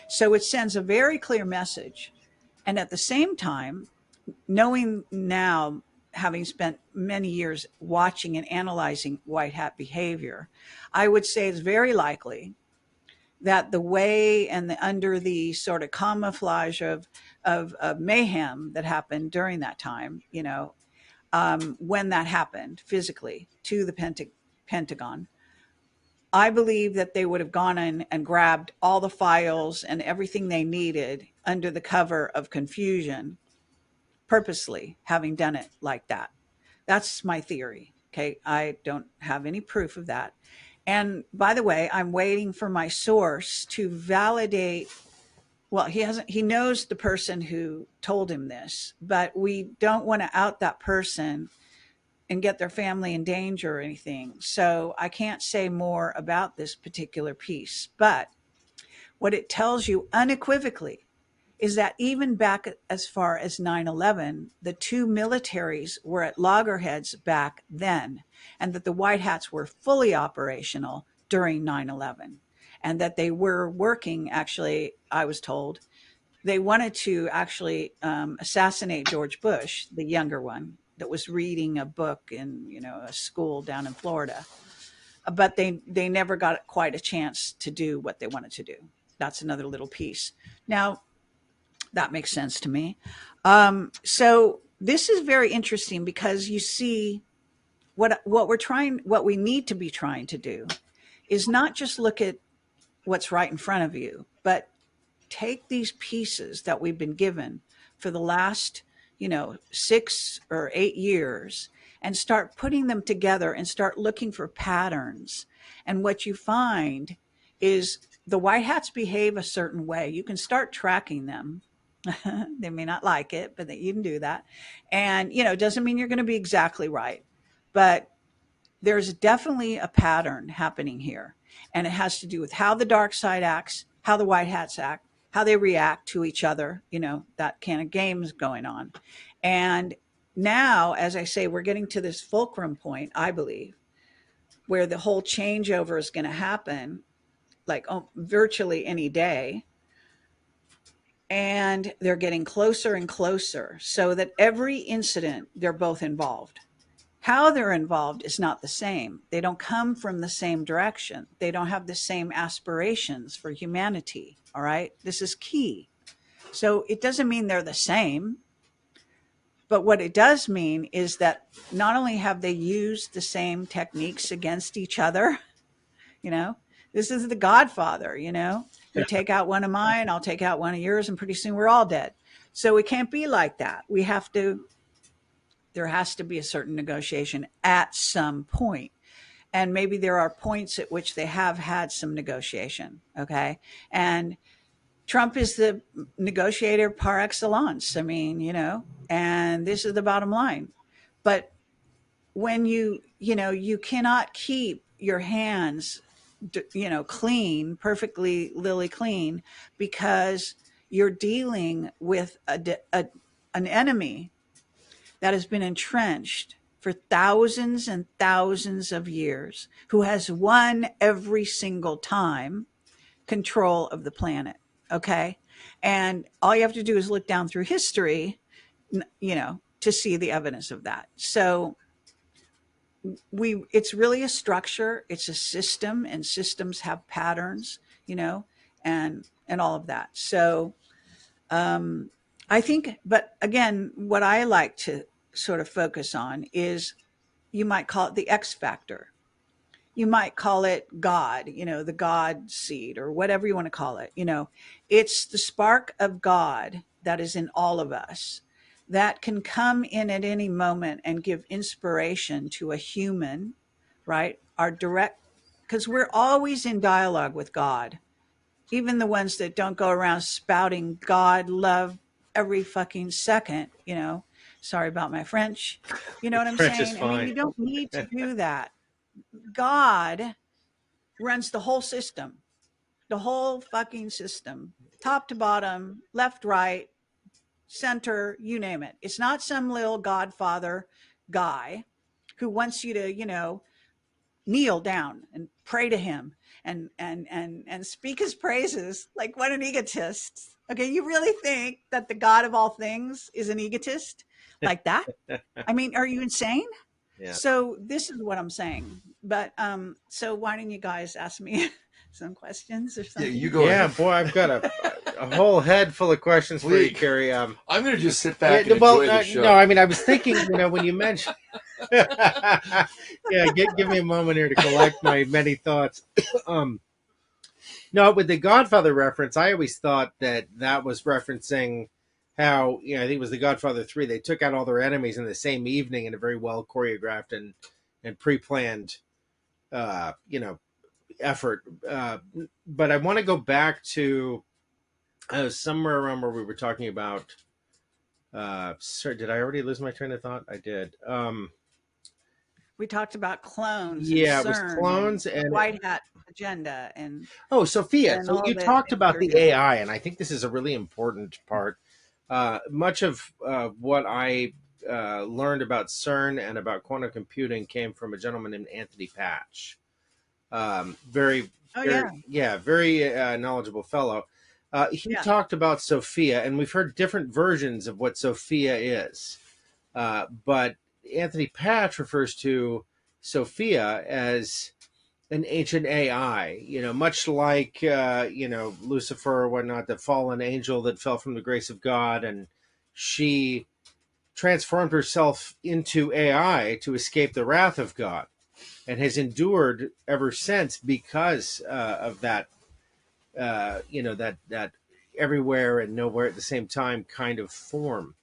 So it sends a very clear message. And at the same time, knowing now, having spent many years watching and analyzing white hat behavior, I would say it's very likely that the way and under the sort of camouflage of mayhem that happened during that time, when that happened physically to the Pentagon, I believe that they would have gone in and grabbed all the files and everything they needed under the cover of confusion, purposely having done it like that. That's my theory. Okay. I don't have any proof of that. And by the way, I'm waiting for my source to validate. Well, he knows the person who told him this, but we don't want to out that person and get their family in danger or anything. So I can't say more about this particular piece. But what it tells you unequivocally is that even back as far as 9/11, the two militaries were at loggerheads back then, and that the White Hats were fully operational during 9/11, and that they were working, actually, I was told, they wanted to actually assassinate George Bush, the younger one, that was reading a book in a school down in Florida. But they never got quite a chance to do what they wanted to do. That's another little piece. Now, that makes sense to me. So this is very interesting because you see what we need to be trying to do is not just look at what's right in front of you, but take these pieces that we've been given for the last, 6 or 8 years and start putting them together and start looking for patterns. And what you find is the white hats behave a certain way. You can start tracking them. They may not like it, but that you can do that. And, it doesn't mean you're going to be exactly right, but there's definitely a pattern happening here. And it has to do with how the dark side acts, how the white hats act, how they react to each other, that kind of game's going on. And now, as I say, we're getting to this fulcrum point, I believe, where the whole changeover is going to happen, like virtually any day. And they're getting closer and closer so that every incident, they're both involved. How they're involved is not the same. They don't come from the same direction. They don't have the same aspirations for humanity. All right. This is key. So it doesn't mean they're the same. But what it does mean is that not only have they used the same techniques against each other, you know, this is the Godfather, you take out one of mine, I'll take out one of yours, and pretty soon we're all dead. So it can't be like that. There has to be a certain negotiation at some point. And maybe there are points at which they have had some negotiation. Okay. And Trump is the negotiator par excellence. I mean, and this is the bottom line. But when you cannot keep your hands, clean, perfectly lily clean, because you're dealing with an enemy that has been entrenched for thousands and thousands of years, who has won every single time control of the planet. Okay. And all you have to do is look down through history, to see the evidence of that. So it's really a structure, it's a system, and systems have patterns, and all of that. So I think, but again, what I like to sort of focus on is, you might call it the X factor. you might call it God, the God seed or whatever you want to call it. It's the spark of God that is in all of us that can come in at any moment and give inspiration to a human, right? Our direct, because we're always in dialogue with God, even the ones that don't go around spouting God love every fucking second. Sorry about my French. You know what I'm French is saying? I mean, fine. you don't need to do that. God runs the whole system, the whole fucking system, top to bottom, left, right, center, you name it. It's not some little godfather guy who wants you to, kneel down and pray to him and speak his praises. Like, what an egotist. Okay, you really think that the God of all things is an egotist like that? I mean, are you insane? Yeah. So this is what I'm saying. But so why don't you guys ask me some questions or Yeah, you something? go Yeah, ahead. boy, I've got a whole head full of questions for you, Please. Kerry. I'm going to just sit Yeah, back and well, enjoy the no, show. I mean, I was thinking, when you mentioned, yeah, give me a moment here to collect my many thoughts. Um, no, with the Godfather reference, I always thought that was referencing how, I think it was the Godfather 3. They took out all their enemies in the same evening in a very well choreographed and pre-planned, you know, effort. But I want to go back to somewhere around where we were talking about. Sorry, did I already lose my train of thought? I did. We talked about clones and Yeah, it was CERN and clones the and white hat agenda oh, Sophia. and So all you the talked things about they're the doing. AI, and I think this is a really important part. Much of what I learned about CERN and about quantum computing came from a gentleman named Anthony Patch. Very, Oh very, yeah, yeah, very knowledgeable fellow. He yeah. talked about Sophia, and we've heard different versions of what Sophia is. But Anthony Patch refers to Sophia as an ancient AI, much like, Lucifer or whatnot, the fallen angel that fell from the grace of God. And she transformed herself into AI to escape the wrath of God and has endured ever since because of that, that everywhere and nowhere at the same time kind of form.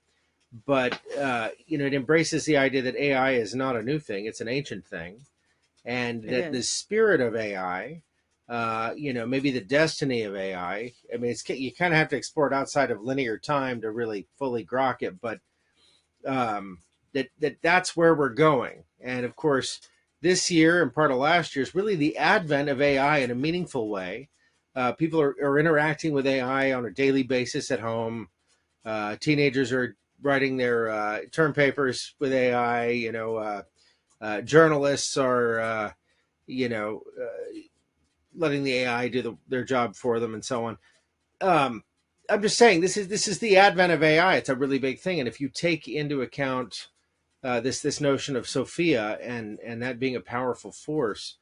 But, it embraces the idea that AI is not a new thing, it's an ancient thing, and It that the is. spirit of AI, maybe the destiny of AI. I mean, you kind of have to explore it outside of linear time to really fully grok it, but that's where we're going. And of course, this year and part of last year is really the advent of AI in a meaningful way. People are interacting with AI on a daily basis at home. Teenagers are writing their term papers with AI. Journalists are you know, letting the AI do their job for them and so on. Um, I'm just saying this is the advent of AI. It's a really big thing, and if you take into account this notion of Sophia and that being a powerful force,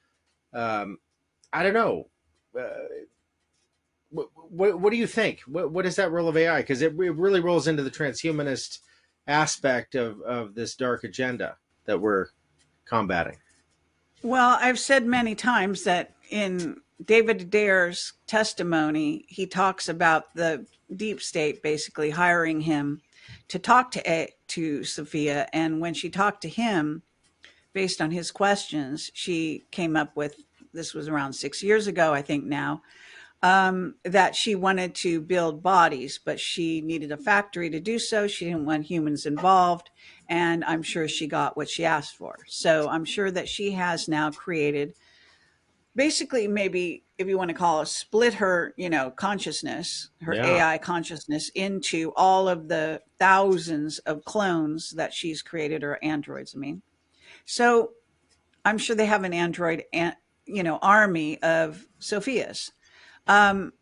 um, I don't know. What do you think? What is that role of AI? Because it really rolls into the transhumanist aspect of this dark agenda that we're combating. Well, I've said many times that in David Adair's testimony, he talks about the deep state basically hiring him to talk to Sophia, and when she talked to him, based on his questions, she came up with, this was around 6 years ago, I think now, that she wanted to build bodies, but she needed a factory to do so. She didn't want humans involved. And I'm sure she got what she asked for. So I'm sure that she has now created, basically, maybe if you want to call it, split her, consciousness, her Yeah, AI consciousness into all of the thousands of clones that she's created, or androids, I mean. So I'm sure they have an android, army of Sophias. Um,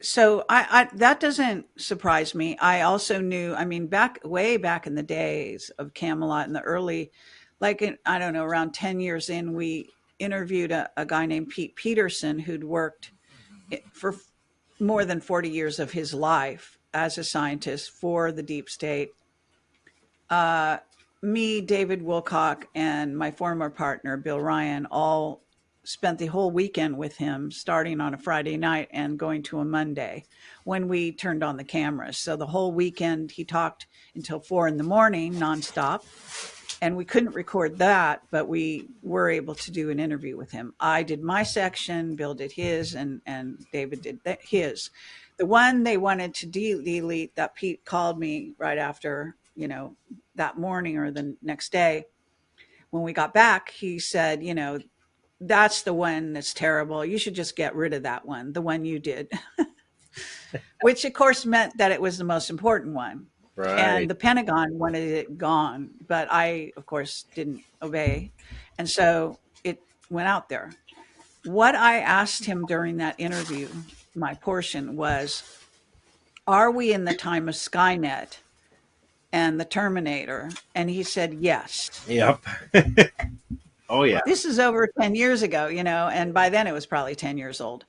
so I that doesn't surprise me. I also knew, I mean, way back in the days of Camelot in the early, like I don't know, around 10 years in, we interviewed a guy named Pete Peterson who'd worked for more than 40 years of his life as a scientist for the deep state. Uh, Me, David Wilcock, and my former partner, Bill Ryan, all spent the whole weekend with him, starting on a Friday night and going to a Monday when we turned on the cameras. So the whole weekend he talked until 4 in the morning nonstop. And we couldn't record that, but we were able to do an interview with him. I did my section, Bill did his, and David did his. The one they wanted to delete, that Pete called me right after, that morning or the next day. When we got back, he said, that's the one that's terrible. You should just get rid of that one, the one you did, which of course meant that it was the most important one. And Right. the Pentagon wanted it gone, but I, of course, didn't obey. And so it went out there. What I asked him during that interview, my portion was, are we in the time of Skynet and the Terminator? And he said, yes. Yep. Oh yeah. This is over 10 years ago, and by then it was probably 10 years old.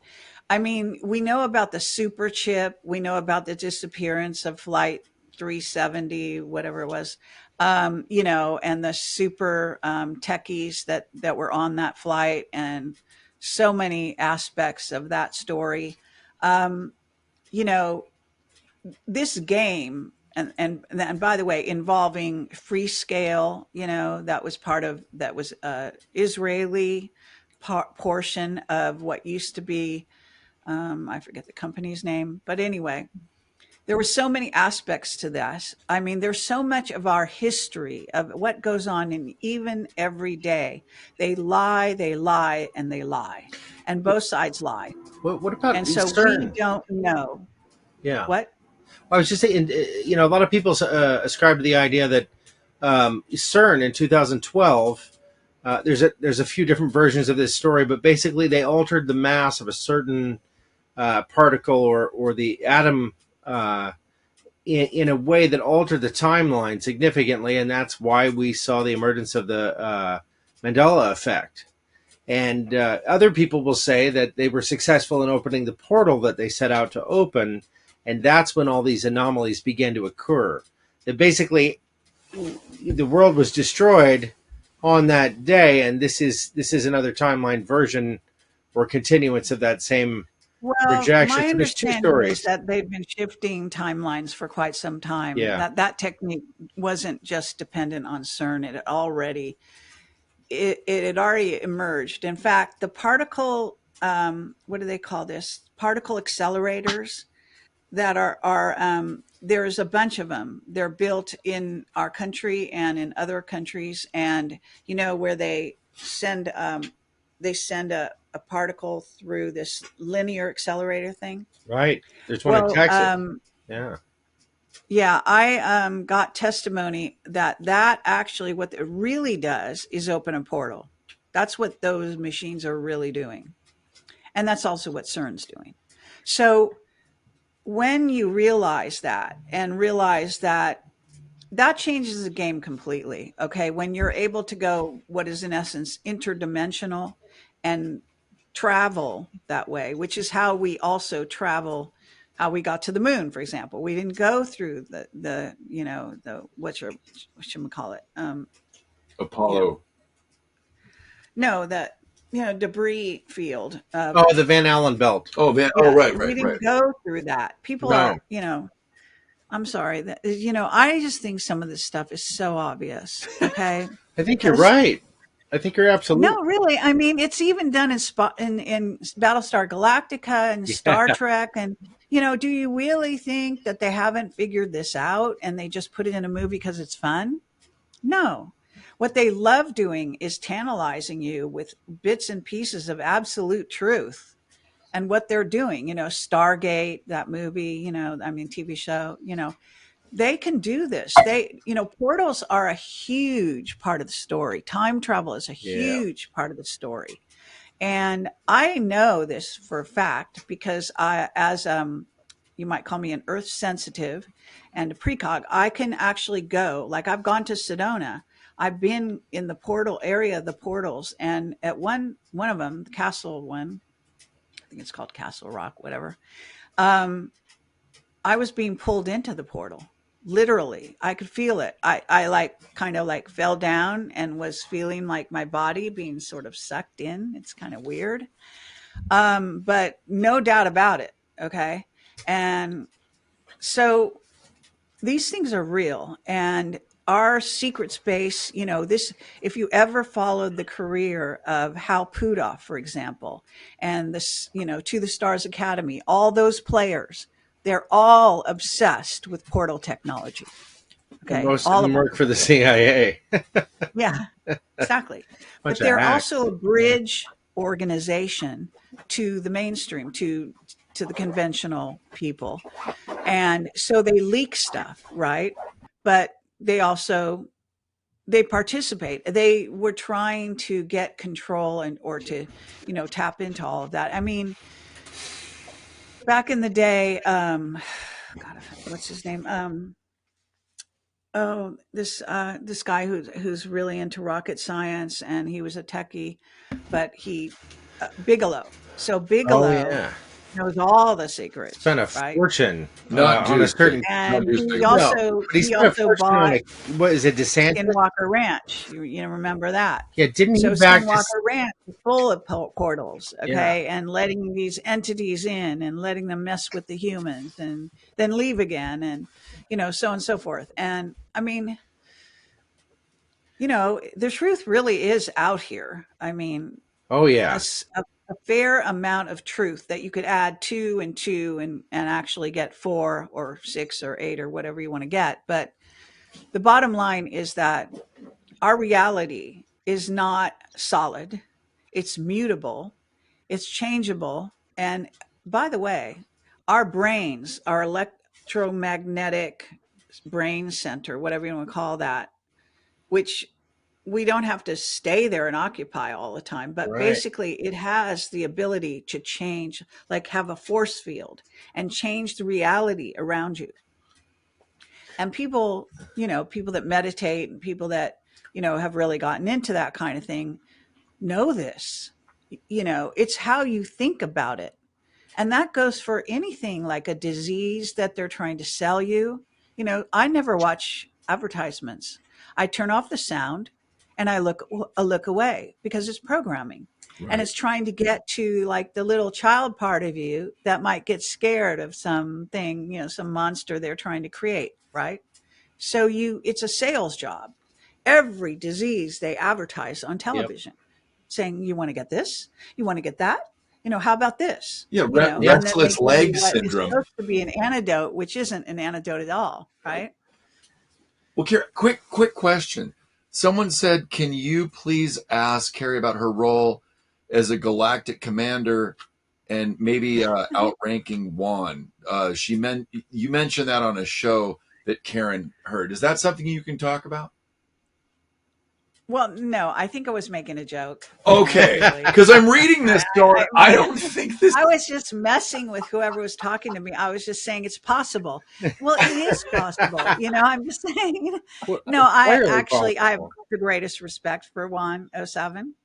I mean, we know about the super chip. We know about the disappearance of Flight 370, whatever it was, and the super techies that were on that flight, and so many aspects of that story. Um, you know, this game, and by the way, involving Freescale, that was Israeli portion of what used to be, I forget the company's name, but anyway, there were so many aspects to this. I mean, there's so much of our history of what goes on in even every day. They lie, and they lie, and both sides lie. What about And so we CERN? don't know Yeah. what. I was just saying, a lot of people ascribe to the idea that CERN in 2012. There's a few different versions of this story, but basically they altered the mass of a certain particle or the atom in a way that altered the timeline significantly, and that's why we saw the emergence of the Mandela effect. And other people will say that they were successful in opening the portal that they set out to open, and that's when all these anomalies began to occur. That basically the world was destroyed on that day, and this is another timeline version or continuance of that same Well, projection. my So there's two understanding is stories. that they've been shifting timelines for quite some time. Yeah. That technique wasn't just dependent on CERN. It had already emerged. In fact, the particle, what do they call this? Particle accelerators that there's a bunch of them. They're built in our country and in other countries, and where they send a particle through this linear accelerator thing. Right. There's one in Well, Texas. Yeah. yeah, I got testimony that actually what it really does is open a portal. That's what those machines are really doing, and that's also what CERN's doing. So when you realize that, and realize that changes the game completely. Okay. When you're able to go, what is in essence interdimensional, and travel that way, which is how we also travel, how we got to the moon, for example. We didn't go through what should we call it? You know, Apollo. no, that, debris field. Oh, the Van Allen belt. Oh, man. Oh, Yeah. right, We right, didn't right. go through that. People No, are, I'm sorry that, I just think some of this stuff is so obvious. Okay. I think you're Because right. I think you're no, absolutely. really. I mean, it's even done in Battlestar Galactica and Star Yeah. Trek. And, do you really think that they haven't figured this out and they just put it in a movie because it's fun? No. What they love doing is tantalizing you with bits and pieces of absolute truth. And what they're doing, Stargate, that movie, I mean, TV show, they can do this. Portals are a huge part of the story. Time travel is a Yeah. huge part of the story. And I know this for a fact because as you might call me an earth sensitive and a precog, I can actually go, like I've gone to Sedona. I've been in the portal area, the portals, and at one of them, the castle one, I think it's called Castle Rock, whatever. Um, I was being pulled into the portal. literally. I could feel it. I like kind of like fell down and was feeling like my body being sort of sucked in. It's kind of weird. But no doubt about it. Okay. And so these things are real, and our secret space, this, if you ever followed the career of Hal Puthoff, for example, and this, To the Stars Academy, all those players, they're all obsessed with portal technology. Well, Okay. most of All of them them. work for the CIA. Yeah, exactly. Bunch But of they're hacks. also a bridge organization to the mainstream, to the conventional people. And so they leak stuff, right? But they also they participate. They were trying to get control and or to, tap into all of that. I mean, back in the day, God, what's his name? Oh, this guy who's really into rocket science, and he was a techie, but he Bigelow. So Oh Bigelow yeah, knows all the secrets, spent a right? fortune Not on a Jews, certain. not And Jews. No, but he he spent a also fortune on bought a. What is it, DeSantis? Skinwalker Ranch. You remember that? Yeah, didn't he So back to? Skinwalker Ranch is full of portals, Yeah, okay, and letting these entities in and letting them mess with the humans and then leave again, and so on and so forth. And I mean, the truth really is out here. I mean, oh a, yeah, s- a- a fair amount of truth that you could add two and two and actually get four or six or eight or whatever you want to get. But the bottom line is that our reality is not solid, it's mutable, it's changeable. And by the way, our brains, our electromagnetic brain center, whatever you want to call that, which we don't have to stay there and occupy all the time, but right. basically it has the ability to change, like have a force field and change the reality around you. And people, people that meditate and people that, have really gotten into that kind of thing know this. It's how you think about it. And that goes for anything like a disease that they're trying to sell you. I never watch advertisements. I turn off the sound and I look away because it's programming. And Right. it's trying to get to like the little child part of you that might get scared of something, some monster they're trying to create, right? So it's a sales job. Every disease they advertise on Yep. television saying, you want to get this, you want to get that, how about this, Yeah, Yep. and then they restless give you leg what is syndrome. supposed to be an antidote, which isn't an antidote at all, right? Well, Carrie, quick question. Someone said, "Can you please ask Carrie about her role as a galactic commander and maybe outranking Juan?" You mentioned that on a show that Karen heard. Is that something you can talk about? Well, no, I think I was making a joke, Okay, really. because I'm reading this going, I I my don't think this. I was just messing with whoever was talking to me. I was just saying it's possible. Well, it is possible. I'm just saying. Well, No, entirely I have possible. the greatest respect for 107.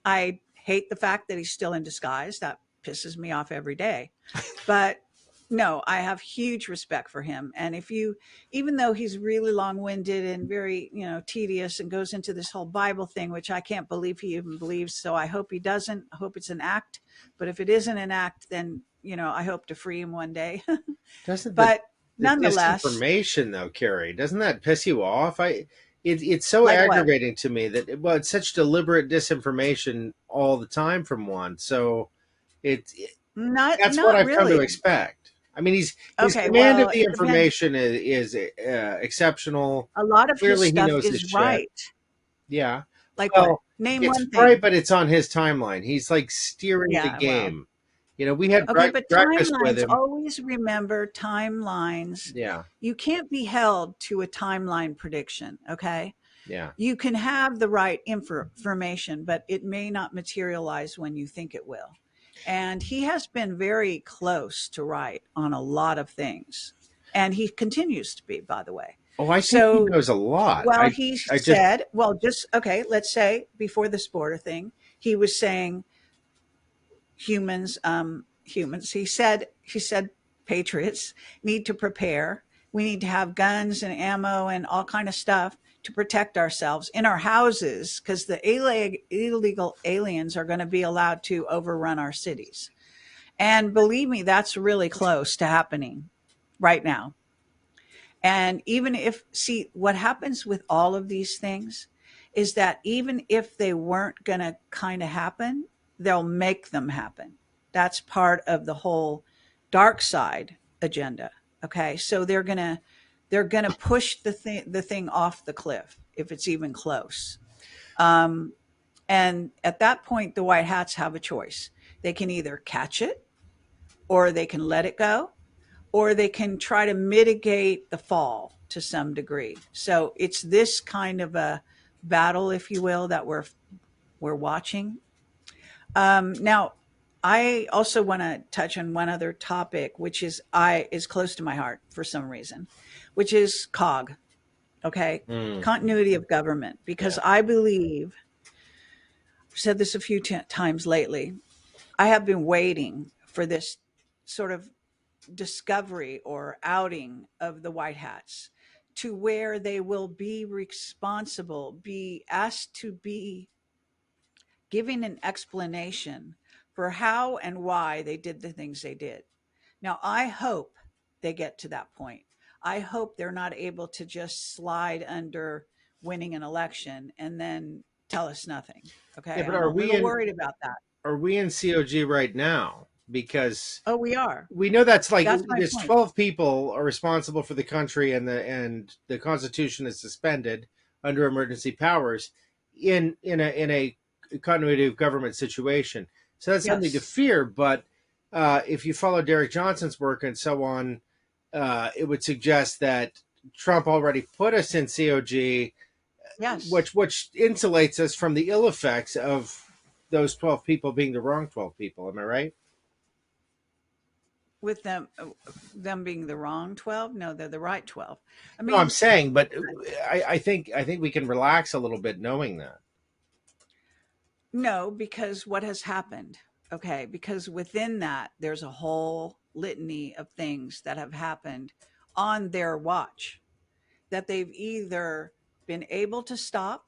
I hate the fact that he's still in disguise. That pisses me off every day. But no, I have huge respect for him. And even though he's really long winded and very, tedious and goes into this whole Bible thing, which I can't believe he even believes. So I hope he doesn't. I hope it's an act. But if it isn't an act, then, I hope to free him one day. Doesn't But the nonetheless, disinformation though, Carrie? Doesn't that piss you off? It's so like what? aggravating to me that it's such deliberate disinformation all the time from one. So that's what Not I've come to really. expect. I mean, his Okay, command of well, the it depends. information is exceptional. A lot of his Clearly, he stuff knows his is shit. right. Yeah. Like what? Well, Name it's one right, thing. but it's on his timeline. He's like steering the Yeah, well, game. We had okay, but breakfast with timelines, him. always remember timelines. Yeah, You can't be held to a timeline prediction, okay? yeah. You can have the right information, but it may not materialize when you think it will. And he has been very close to right on a lot of things. And he continues to be, by the way. Oh, I think he So, knows a lot. well, he I just, said, well, just, okay, let's say before this border thing, he was saying humans, he said patriots need to prepare We need to have guns and ammo and all kind of stuff to protect ourselves in our houses, because the illegal aliens are going to be allowed to overrun our cities. And believe me, that's really close to happening right now. And even if, see, what happens with all of these things is that even if they weren't going to kind of happen, they'll make them happen. That's part of the whole dark side agenda. Okay. So they're going to push the thing off the cliff if it's even close. Um, and at that point, the white hats have a choice. They can either catch it, or they can let it go, or they can try to mitigate the fall to some degree. So it's this kind of a battle, if you will, that we're watching. Now, I also want to touch on one other topic, which is close to my heart for some reason, which is COG. Okay, Mm, continuity of government, because yeah. I believe, I've said this a few times lately, I have been waiting for this sort of discovery or outing of the white hats, to where they will be responsible, be asked to be giving an explanation for how and why they did the things they did. Now, I hope they get to that point. I hope they're not able to just slide under winning an election and then tell us nothing. Yeah, Okay. but I'm a little worried about that. are we in COG right now? Because Oh, we are. we know that's like That's my there's point. 12 people are responsible for the country, and the Constitution is suspended under emergency powers in a continuity of government situation. So that's something to Yes. fear. But if you follow Derek Johnson's work and so on, it would suggest that Trump already put us in COG, Yes. which insulates us from the ill effects of those 12 people being the wrong 12 people. Am I right? With them being the wrong 12. No, they're the right 12. I No, I'm mean, saying, but I think we can relax a little bit knowing that. no, because what has happened? Okay, because within that there's a whole litany of things that have happened on their watch, that they've either been able to stop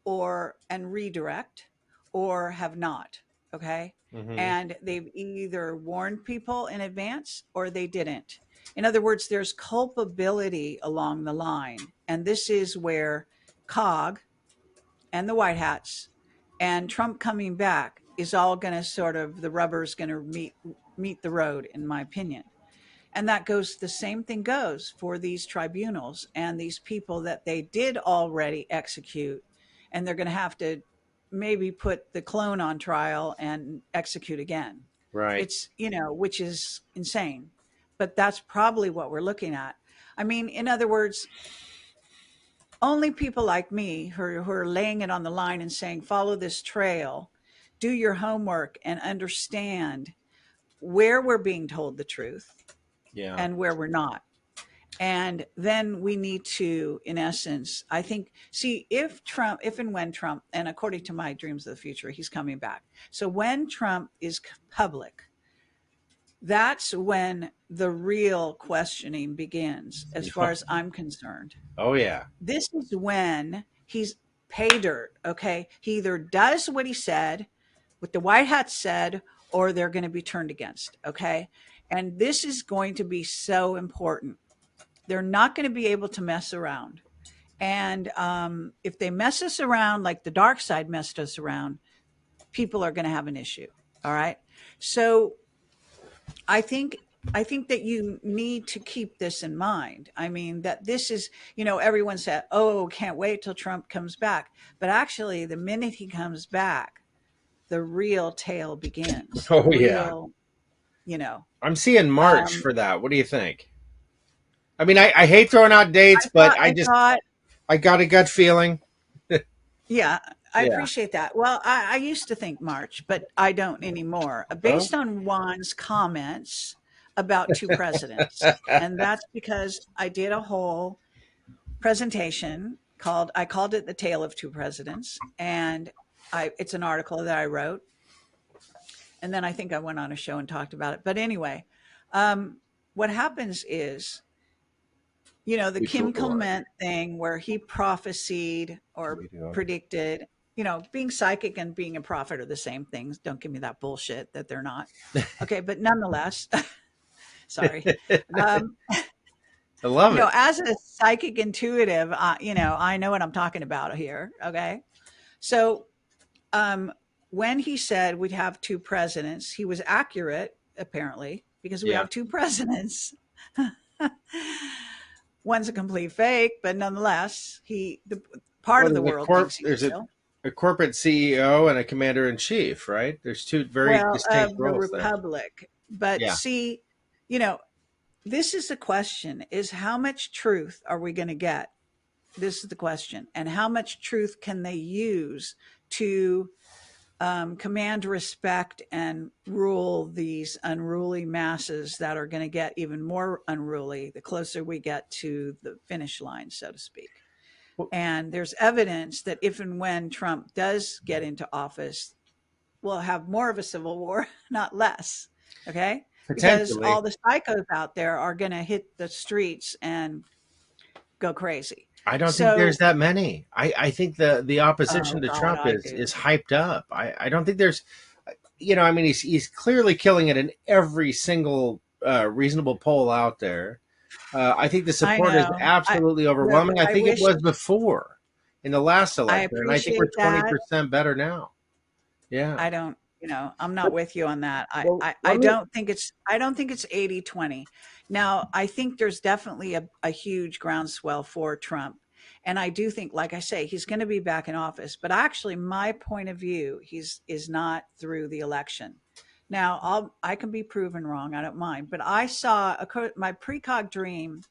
or and redirect, or have not. Okay. Hmm. And they've either warned people in advance or they didn't. In other words, there's culpability along the line. And this is where COG and the White Hats and Trump coming back is all going to sort of, the rubber's going to meet the road, in my opinion. And that goes, the same thing goes for these tribunals and these people that they did already execute. And they're going to have to maybe put the clone on trial and execute again. Right. It's, which is insane. But that's probably what we're looking at. I mean, in other words, only people like me who are laying it on the line and saying, follow this trail, do your homework, and understand where we're being told the truth Yeah. and where we're not. And then we need to, in essence, I think, see, if and when Trump, and according to my dreams of the future, he's coming back. So when Trump is public, that's when the real questioning begins, as far as I'm concerned. Oh yeah. This is when he's pay dirt. Okay. He either does what he said, what the White Hat said, or they're going to be turned against. Okay. And this is going to be so important. They're not going to be able to mess around. And if they mess us around like the dark side messed us around, people are going to have an issue. All right. So I think I think that you need to keep this in mind. I mean, that this is, everyone said, "Oh, can't wait till Trump comes back." But actually, the minute he comes back, the real tale begins. The Oh yeah. real, you know. I'm seeing March Um, for that. What do you think? I mean, I hate throwing out dates, I but thought, I thought, I got a gut feeling. yeah, I Yeah. appreciate that. Well, I used to think March, but I don't anymore, Oh. based on Juan's comments about two presidents. And that's because I did a whole presentation I called it The Tale of Two Presidents. And it's an article that I wrote. And then I think I went on a show and talked about it. But anyway, um, what happens is the Kim Clement thing where he prophesied or predicted, being psychic and being a prophet are the same things. Don't give me that bullshit that they're not. Okay, but nonetheless, sorry. Um, I love it. as a psychic intuitive, I know what I'm talking about here. Okay. So when he said we'd have two presidents, he was accurate, apparently, because we Yeah. have two presidents. One's a complete fake, but nonetheless, part of the world thinks he's real. A corporate CEO and a commander in chief, right? There's two very distinct Of the roles there. republic. But Yeah. see, this is the question: is how much truth are we going to get? This is the question, and how much truth can they use to command respect and rule these unruly masses that are going to get even more unruly the closer we get to the finish line, so to speak. And there's evidence that if and when Trump does get into office, we'll have more of a civil war, not less. Okay? Because all the psychos out there are going to hit the streets and go crazy. I don't think there's that many. I think the opposition to Trump is hyped up. I don't think there's, I mean, he's clearly killing it in every single reasonable poll out there. I think the support is absolutely overwhelming. I think it was before in the last election, and I think we're 20% better now. Yeah. I don't, I'm not with you on that. I don't think it's 80-20. Now, I think there's definitely a huge groundswell for Trump. And I do think, like I say, he's going to be back in office. But actually, my point of view, is not through the election. Now, I can be proven wrong. I don't mind. But I saw my precog dream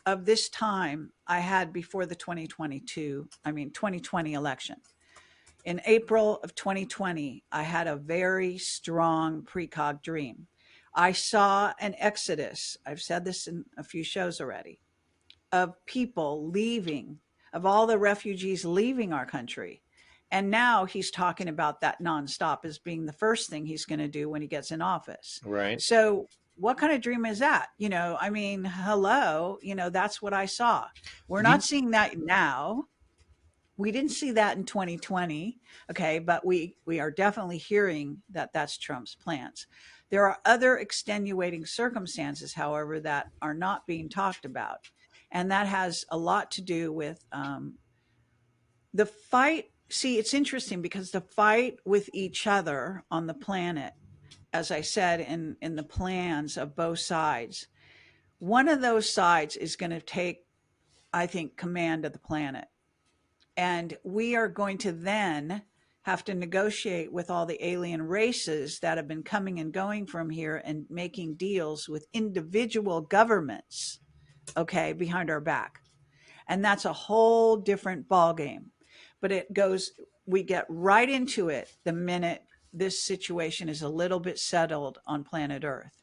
of this time I had before the 2020 election. In April of 2020, I had a very strong precog dream. I saw an exodus. I've said this in a few shows already, of people leaving, of all the refugees leaving our country. And now he's talking about that nonstop as being the first thing he's going to do when he gets in office. Right. So what kind of dream is that? I mean, hello, that's what I saw. We're not seeing that now. We didn't see that in 2020. Okay. But we are definitely hearing that that's Trump's plans. There are other extenuating circumstances, however, that are not being talked about. And that has a lot to do with the fight. See, it's interesting because the fight with each other on the planet, as I said, in the plans of both sides, one of those sides is going to take, I think, command of the planet. And we are going to then have to negotiate with all the alien races that have been coming and going from here and making deals with individual governments, okay, behind our back. And that's a whole different ballgame. But we get right into it the minute this situation is a little bit settled on planet Earth.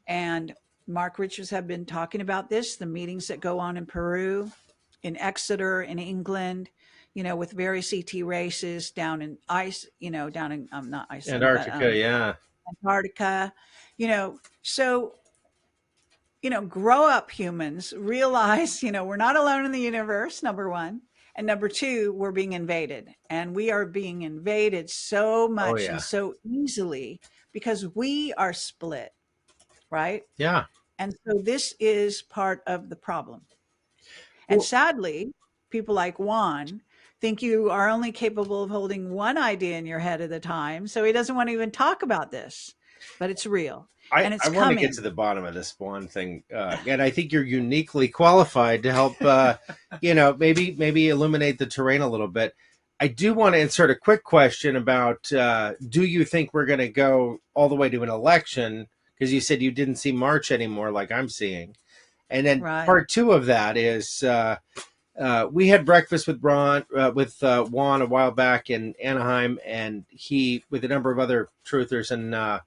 And Mark Richards have been talking about this, the meetings that go on in Peru, in Exeter, in England, with various ET races down in down in, not Iceland, Antarctica, Antarctica, so, grow up, humans, realize, we're not alone in the universe, number one. And number two, we're being invaded, and we are being invaded so much and so easily because we are split. Right. Yeah. And so this is part of the problem. And sadly, people like Juan think you are only capable of holding one idea in your head at a time. So he doesn't want to even talk about this, but it's real. I want to get to the bottom of this one thing. And I think you're uniquely qualified to help, maybe illuminate the terrain a little bit. I do want to insert a quick question about, do you think we're going to go all the way to an election? Because you said you didn't see March anymore like I'm seeing. And then part two of that is we had breakfast with Juan a while back in Anaheim, and he, with a number of other truthers, and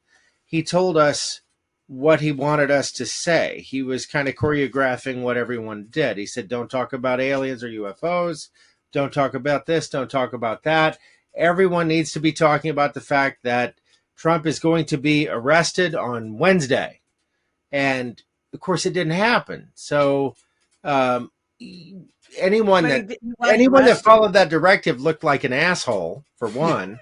he told us what he wanted us to say. He was kind of choreographing what everyone did. He said, don't talk about aliens or UFOs. Don't talk about this. Don't talk about that. Everyone needs to be talking about the fact that Trump is going to be arrested on Wednesday. And of course it didn't happen. So Um, anyone But that he wasn't arrested. followed that directive looked like an asshole for Yeah. one.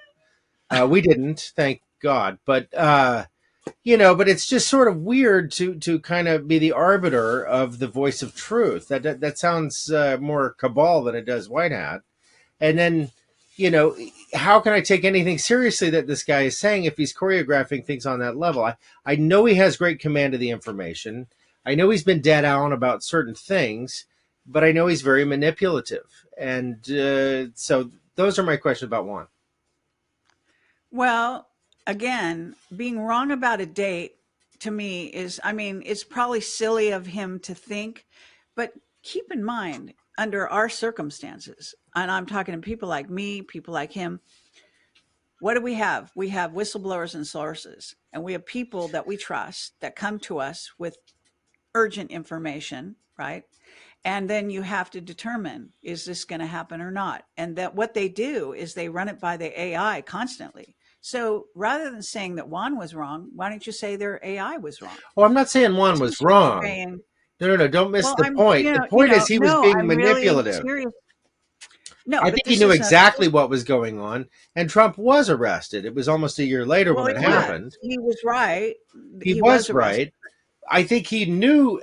We didn't, thank God. But but it's just sort of weird to kind of be the arbiter of the voice of truth. That sounds more cabal than it does white hat. And then, you know, how can I take anything seriously that this guy is saying if he's choreographing things on that level? I know he has great command of the information. I know he's been dead on about certain things, but I know he's very manipulative. And so those are my questions about one. Well, again, being wrong about a date to me is, I mean, it's probably silly of him to think, but keep in mind, under our circumstances, and I'm talking to people like me, people like him, what do we have? We have whistleblowers and sources, and we have people that we trust that come to us with urgent information, right? And then you have to determine, is this going to happen or not? And that what they do is they run it by the AI constantly. So rather than saying that Juan was wrong, why don't you say their AI was wrong? Well, I'm not saying Juan was Since you're wrong. saying, No. Don't miss well, the I'm, point. The point is he was no, being I'm really manipulative. serious. No, I but think he this knew is a, exactly what was going on, and Trump was arrested. It was almost a year later well, when it happened. he was right. He He was was arrested. right. I think he knew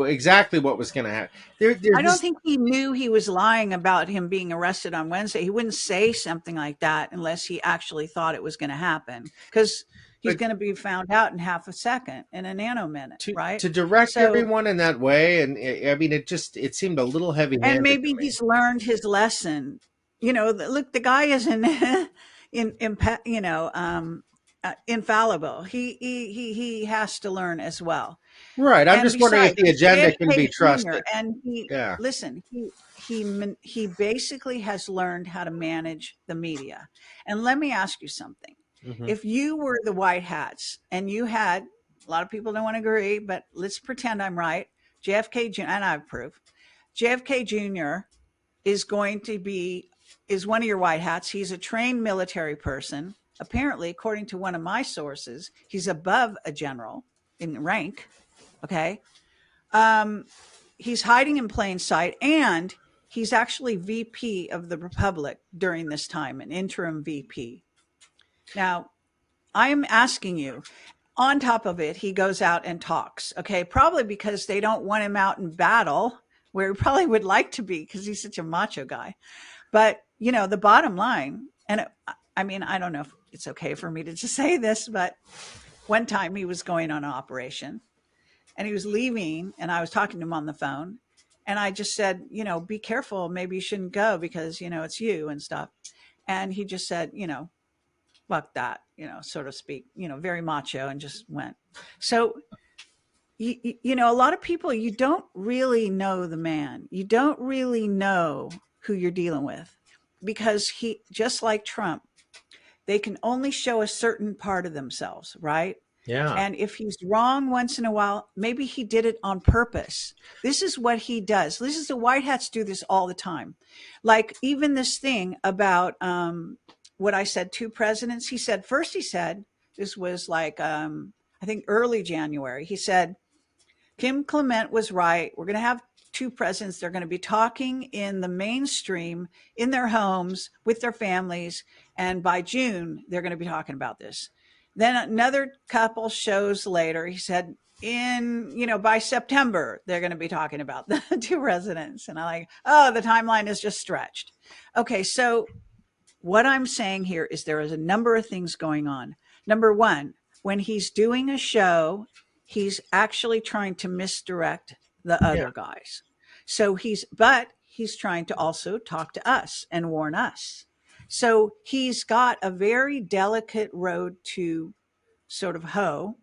exactly what was going to happen. There's I don't this think he knew he was lying about him being arrested on Wednesday. He wouldn't say something like that unless he actually thought it was going to happen, because he's but going to be found out in half a second, in a nano minute, to right? to direct So, everyone in that way, and I mean, it seemed a little and heavy-handed to maybe me. he's learned his lesson. Look, the guy isn't infallible. He has to learn as well. Right. I'm And just wondering if besides, the he's agenda can JFK be Jr. trusted. And he Yeah. listen, he basically has learned how to manage the media. And let me ask you something. Hmm. If you were the white hats and you had, a lot of people don't want to agree, but let's pretend I'm right. JFK Jr. and I approve. JFK Jr. is going to be is one of your white hats. He's a trained military person. Apparently, according to one of my sources, he's above a general in rank. Okay. Um, he's hiding in plain sight, and he's actually VP of the Republic during this time, an interim VP. Now, I'm asking you, on top of it, he goes out and talks. Okay. Probably because they don't want him out in battle, where he probably would like to be because he's such a macho guy. But, the bottom line, and I mean, I don't know if it's okay for me to just say this, but one time he was going on an operation and he was leaving, and I was talking to him on the phone. And I just said, be careful. Maybe you shouldn't go because, it's you and stuff. And he just said, fuck that, sort of speak, very macho, and just went. So, a lot of people, you don't really know the man. You don't really know who you're dealing with, because he, just like Trump, they can only show a certain part of themselves, right? Yeah. And if he's wrong once in a while, maybe he did it on purpose. This is what he does. This is the white hats do this all the time. Like even this thing about what I said, two presidents. He said, this was like, I think early January. He said, Kim Clement was right. We're going to have two presidents. They're going to be talking in the mainstream in their homes with their families. And by June, they're going to be talking about this. Then another couple shows later, he said, by September, they're going to be talking about the two presidents. And I'm like, oh, the timeline is just stretched. Okay. So what I'm saying here is there is a number of things going on. Number one, when he's doing a show, he's actually trying to misdirect the Yeah. other guys. But he's trying to also talk to us and warn us. So he's got a very delicate road to sort of hoe,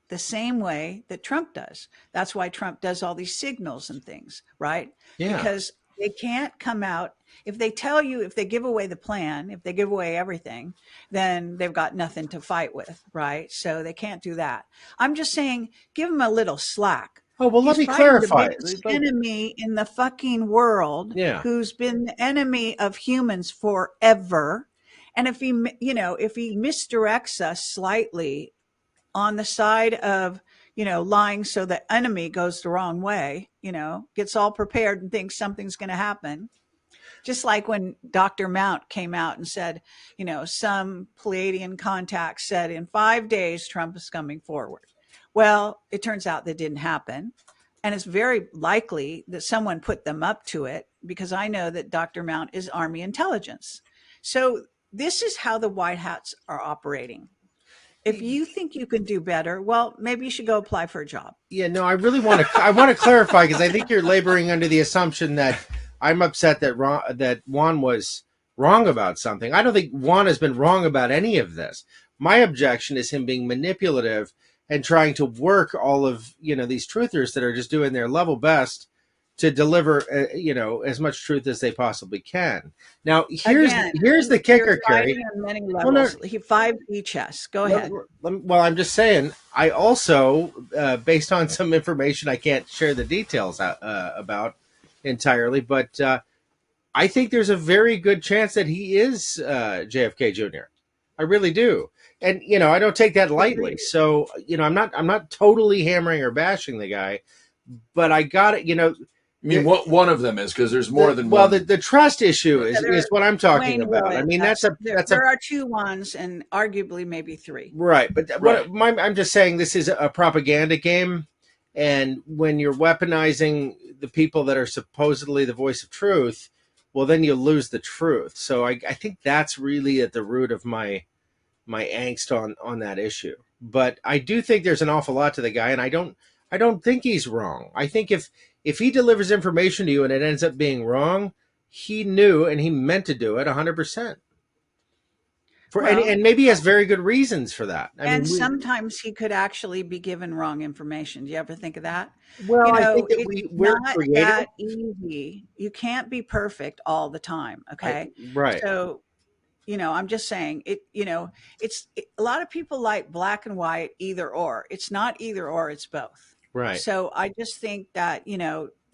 the same way that Trump does. That's why Trump does all these signals and things, right? Yeah. Because they can't come out. If they tell you, if they give away the plan, if they give away everything, then they've got nothing to fight with, right? So they can't do that. I'm just saying, give him a little slack. Oh, well, let He's me fighting the clarify. biggest enemy in the fucking world, Yeah. who's been the enemy of humans forever. And if he misdirects us slightly on the side of, lying so the enemy goes the wrong way, gets all prepared and thinks something's going to happen. Just like when Dr. Mount came out and said, some Pleiadian contacts said in 5 days Trump is coming forward. Well, it turns out that didn't happen. And it's very likely that someone put them up to it, because I know that Dr. Mount is Army intelligence. So this is how the White Hats are operating. If you think you can do better, well, maybe you should go apply for a job. Yeah, no, I really want to. I want to clarify, because I think you're laboring under the assumption that I'm upset that Juan was wrong about something. I don't think Juan has been wrong about any of this. My objection is him being manipulative and trying to work all of these truthers that are just doing their level best to deliver as much truth as they possibly can. Now here's the kicker, Kerry. On many levels. Well, no, 5D chess. Go ahead. Well, I'm just saying. I also, based on some information, I can't share the details about entirely, but I think there's a very good chance that he is JFK Jr. I really do, and I don't take that lightly. So I'm not totally hammering or bashing the guy, but I got it. I mean, what one of them is, because there's more than one. Well, the trust issue is what I'm talking about. I mean, there are two ones, and arguably maybe three. Right, but I'm just saying this is a propaganda game, and when you're weaponizing the people that are supposedly the voice of truth, well, then you lose the truth. So I think that's really at the root of my angst on that issue. But I do think there's an awful lot to the guy, and I don't think he's wrong. I think if he delivers information to you and it ends up being wrong, he knew and he meant to do it 100%. And maybe he has very good reasons for that. Sometimes he could actually be given wrong information. Do you ever think of that? Well, I think that we're not creative. That easy. You can't be perfect all the time. Okay. Right. So, I'm just saying it's a lot of people like black and white, either or. It's not either or, it's both. Right. So I just think that,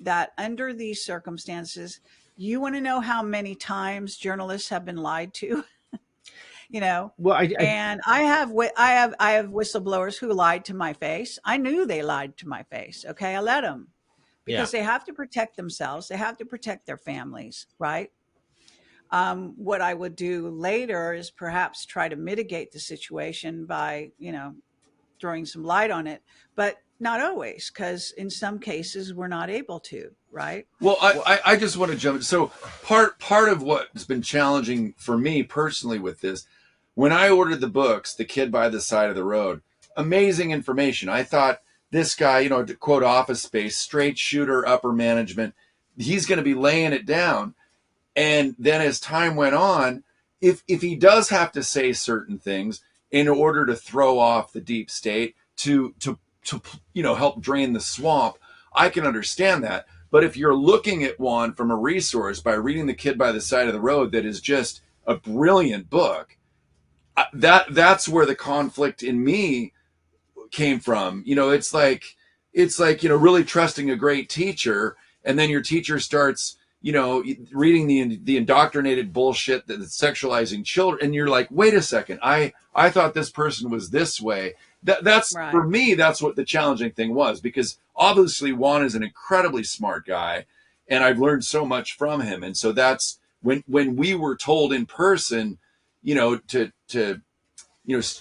that under these circumstances, you want to know how many times journalists have been lied to, Well, I have whistleblowers who lied to my face. I knew they lied to my face. Okay. I let them, because they have to protect themselves. They have to protect their families. Right. What I would do later is perhaps try to mitigate the situation by, throwing some light on it, but not always, because in some cases we're not able to, right? Well, I just want to jump. So part of what's been challenging for me personally with this, when I ordered the books, The Kid by the Side of the Road, amazing information. I thought this guy, to quote Office Space, straight shooter, upper management, he's going to be laying it down. And then as time went on, if he does have to say certain things in order to throw off the deep state, to help drain the swamp, I can understand that. But if you're looking at one from a resource by reading The Kid by the Side of the Road, that is just a brilliant book, that's where the conflict in me came from. It's like really trusting a great teacher, and then your teacher starts reading the indoctrinated bullshit that's sexualizing children, and you're like, wait a second, I thought this person was this way. That's right. For me, that's what the challenging thing was, because obviously Juan is an incredibly smart guy, and I've learned so much from him. And so that's when we were told in person, to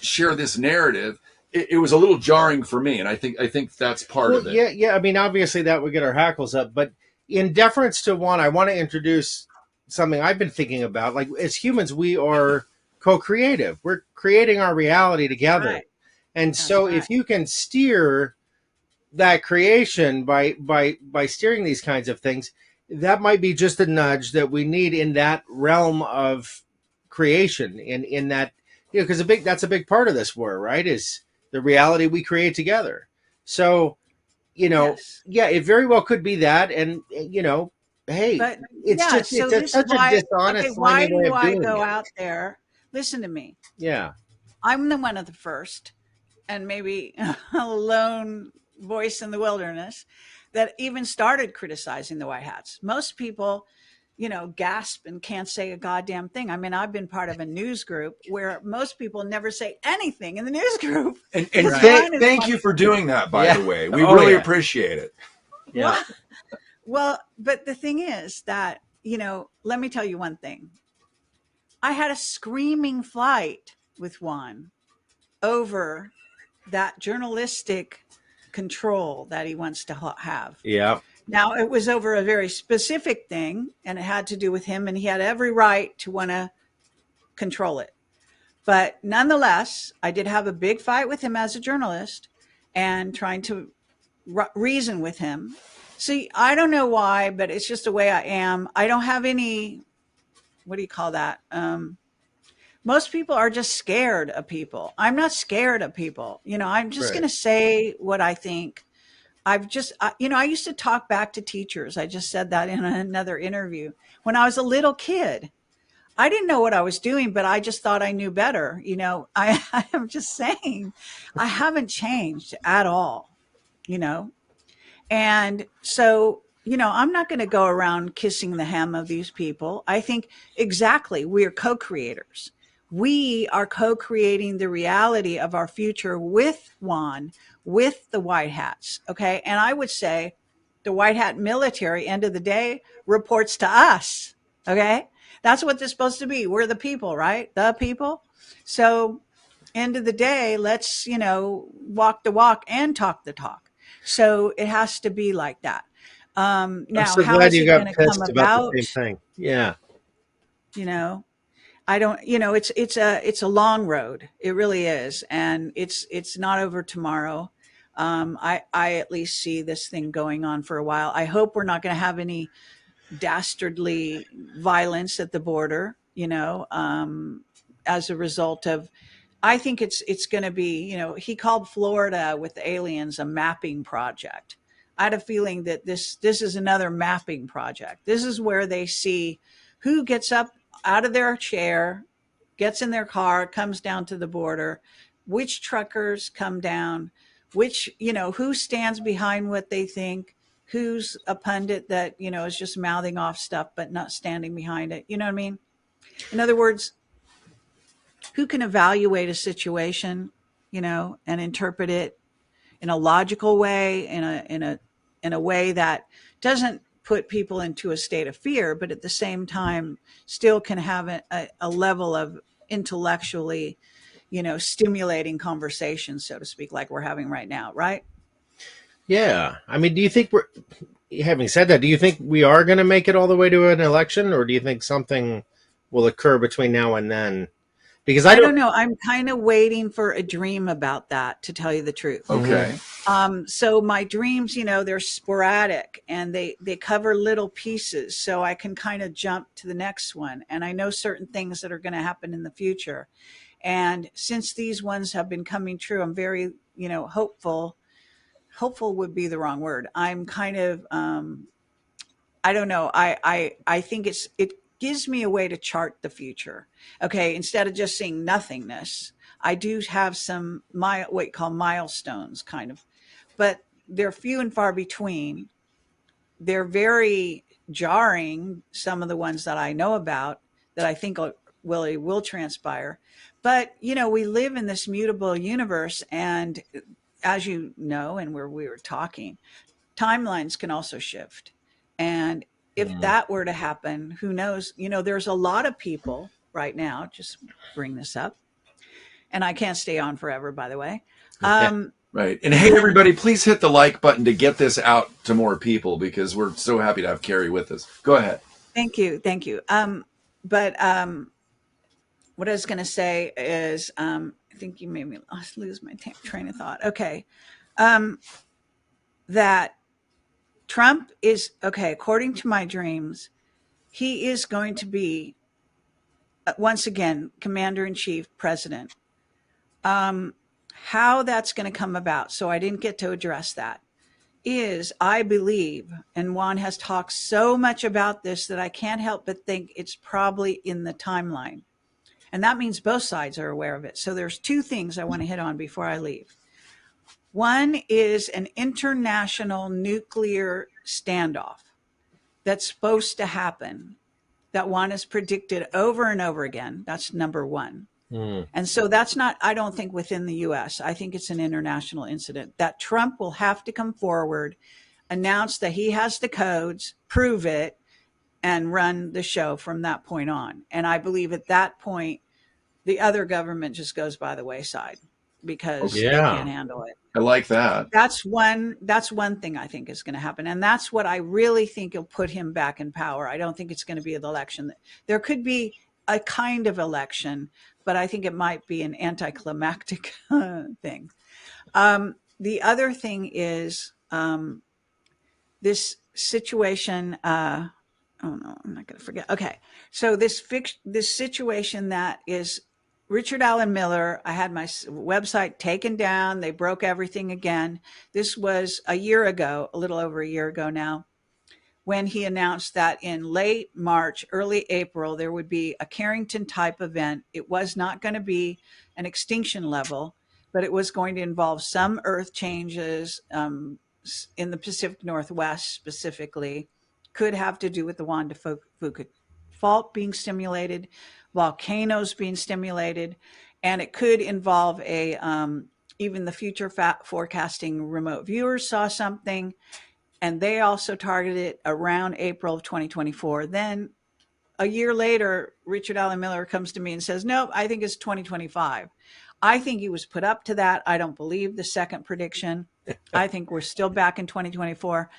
share this narrative, it was a little jarring for me, and I think that's part of it. Yeah. I mean, obviously that would get our hackles up, but in deference to Juan, I want to introduce something I've been thinking about. Like, as humans, we are co-creative. We're creating our reality together. Right. And so if you can steer that creation by steering these kinds of things, that might be just a nudge that we need in that realm of creation, in that, because that's a big part of this war, right? Is the reality we create together. So, yes. Yeah, it very well could be that. And, hey, but it's such a dishonest why do I go out there? Listen to me. Yeah. I'm the one of the first, and maybe a lone voice in the wilderness, that even started criticizing the White Hats. Most people gasp and can't say a goddamn thing. I mean, I've been part of a news group where most people never say anything in the news group And because one is thank like, you for doing that, by Yeah. the way. We Oh really yeah. appreciate it. Yeah. what? Well, but the thing is that, let me tell you one thing. I had a screaming fight with Juan over that journalistic control that he wants to have. Yeah. Now, it was over a very specific thing, and it had to do with him, and he had every right to want to control it. But nonetheless, I did have a big fight with him as a journalist and trying to reason with him. See, I don't know why, but it's just the way I am. I don't have any, what do you call that? Most people are just scared of people. I'm not scared of people. I'm just going Right. to say what I think. I used to talk back to teachers. I just said that in another interview. When I was a little kid, I didn't know what I was doing, but I just thought I knew better. I am just saying, I haven't changed at all, you know? And so, I'm not going to go around kissing the hem of these people. I think exactly we are co creators. We are co creating the reality of our future with Juan, with the White Hats. Okay. And I would say the White Hat military, end of the day, reports to us. Okay. That's what they're supposed to be. We're the people, right? The people. So, end of the day, let's, walk the walk and talk the talk. So it has to be like that. I'm Now, so how glad is you it got going to come pissed about the about? same thing. Yeah. You know, I don't. It's a long road. It really is, and it's not over tomorrow. I at least see this thing going on for a while. I hope we're not going to have any dastardly violence at the border. As a result of, I think it's going to be, he called Florida with the aliens a mapping project. I had a feeling that this is another mapping project. This is where they see who gets up out of their chair, gets in their car, comes down to the border, which truckers come down, which, who stands behind what they think, who's a pundit that, is just mouthing off stuff but not standing behind it. You know what I mean? In other words, who can evaluate a situation, and interpret it in a logical way, in a way that doesn't put people into a state of fear, but at the same time still can have a level of intellectually, stimulating conversation, so to speak, like we're having right now, right? Yeah. I mean, do you think having said that, do you think we are going to make it all the way to an election, or do you think something will occur between now and then? Because I I don't. don't know. I'm kind of waiting for a dream about that, to tell you the truth. Mhm. Okay. So my dreams, they're sporadic and they cover little pieces. So I can kind of jump to the next one. And I know certain things that are going to happen in the future. And since these ones have been coming true, I'm very, hopeful. Hopeful would be the wrong word. I'm kind of, I don't know. I think it gives me a way to chart the future. Okay. Instead of just seeing nothingness, I do have some what you call milestones kind of, but they're few and far between. They're very jarring, some of the ones that I know about that I think will transpire. But, we live in this mutable universe. And as you know, and where we were talking, timelines can also shift. And if Mm. that were to happen, who knows? There's a lot of people right now, just bring this up, and I can't stay on forever, by the way. Yeah. Right. And hey, everybody, please hit the like button to get this out to more people because we're so happy to have Kerry with us. Go ahead. Thank you. Thank you. But what I was going to say is, I think you made me lose my train of thought. Okay. Um, that Trump is, okay, according to my dreams, he is going to be, once again, commander in chief, president. Um, how that's going to come about, so I didn't get to address that, is I believe, and Juan has talked so much about this that I can't help but think it's probably in the timeline. And that means both sides are aware of it. So there's two things I want to hit on before I leave. One is an international nuclear standoff that's supposed to happen that one is predicted over and over again. That's number one. Mm. And so that's not, I don't think, within the US. I think it's an international incident that Trump will have to come forward, announce that he has the codes, prove it, and run the show from that point on. And I believe at that point, the other government just goes by the wayside because they Yeah. can't handle it. I like that. That's one thing I think is going to happen. And that's what I really think will put him back in power. I don't think it's going to be an election. There could be a kind of election, but I think it might be an anticlimactic thing. The other thing is this situation. Oh no, I'm not going to forget. Okay, so this situation that is Richard Allen Miller. I had my website taken down. They broke everything again. This was a year ago, a little over a year ago now, when he announced that in late March, early April, there would be a Carrington type event. It was not going to be an extinction level, but it was going to involve some earth changes in the Pacific Northwest specifically. Could have to do with the Juan de Fuca fault being stimulated, volcanoes being stimulated, and it could involve even the future forecasting remote viewers saw something, and they also targeted around April of 2024. Then a year later, Richard Allen Miller comes to me and says, nope, I think it's 2025. I think he was put up to that. I don't believe the second prediction. I think we're still back in 2024.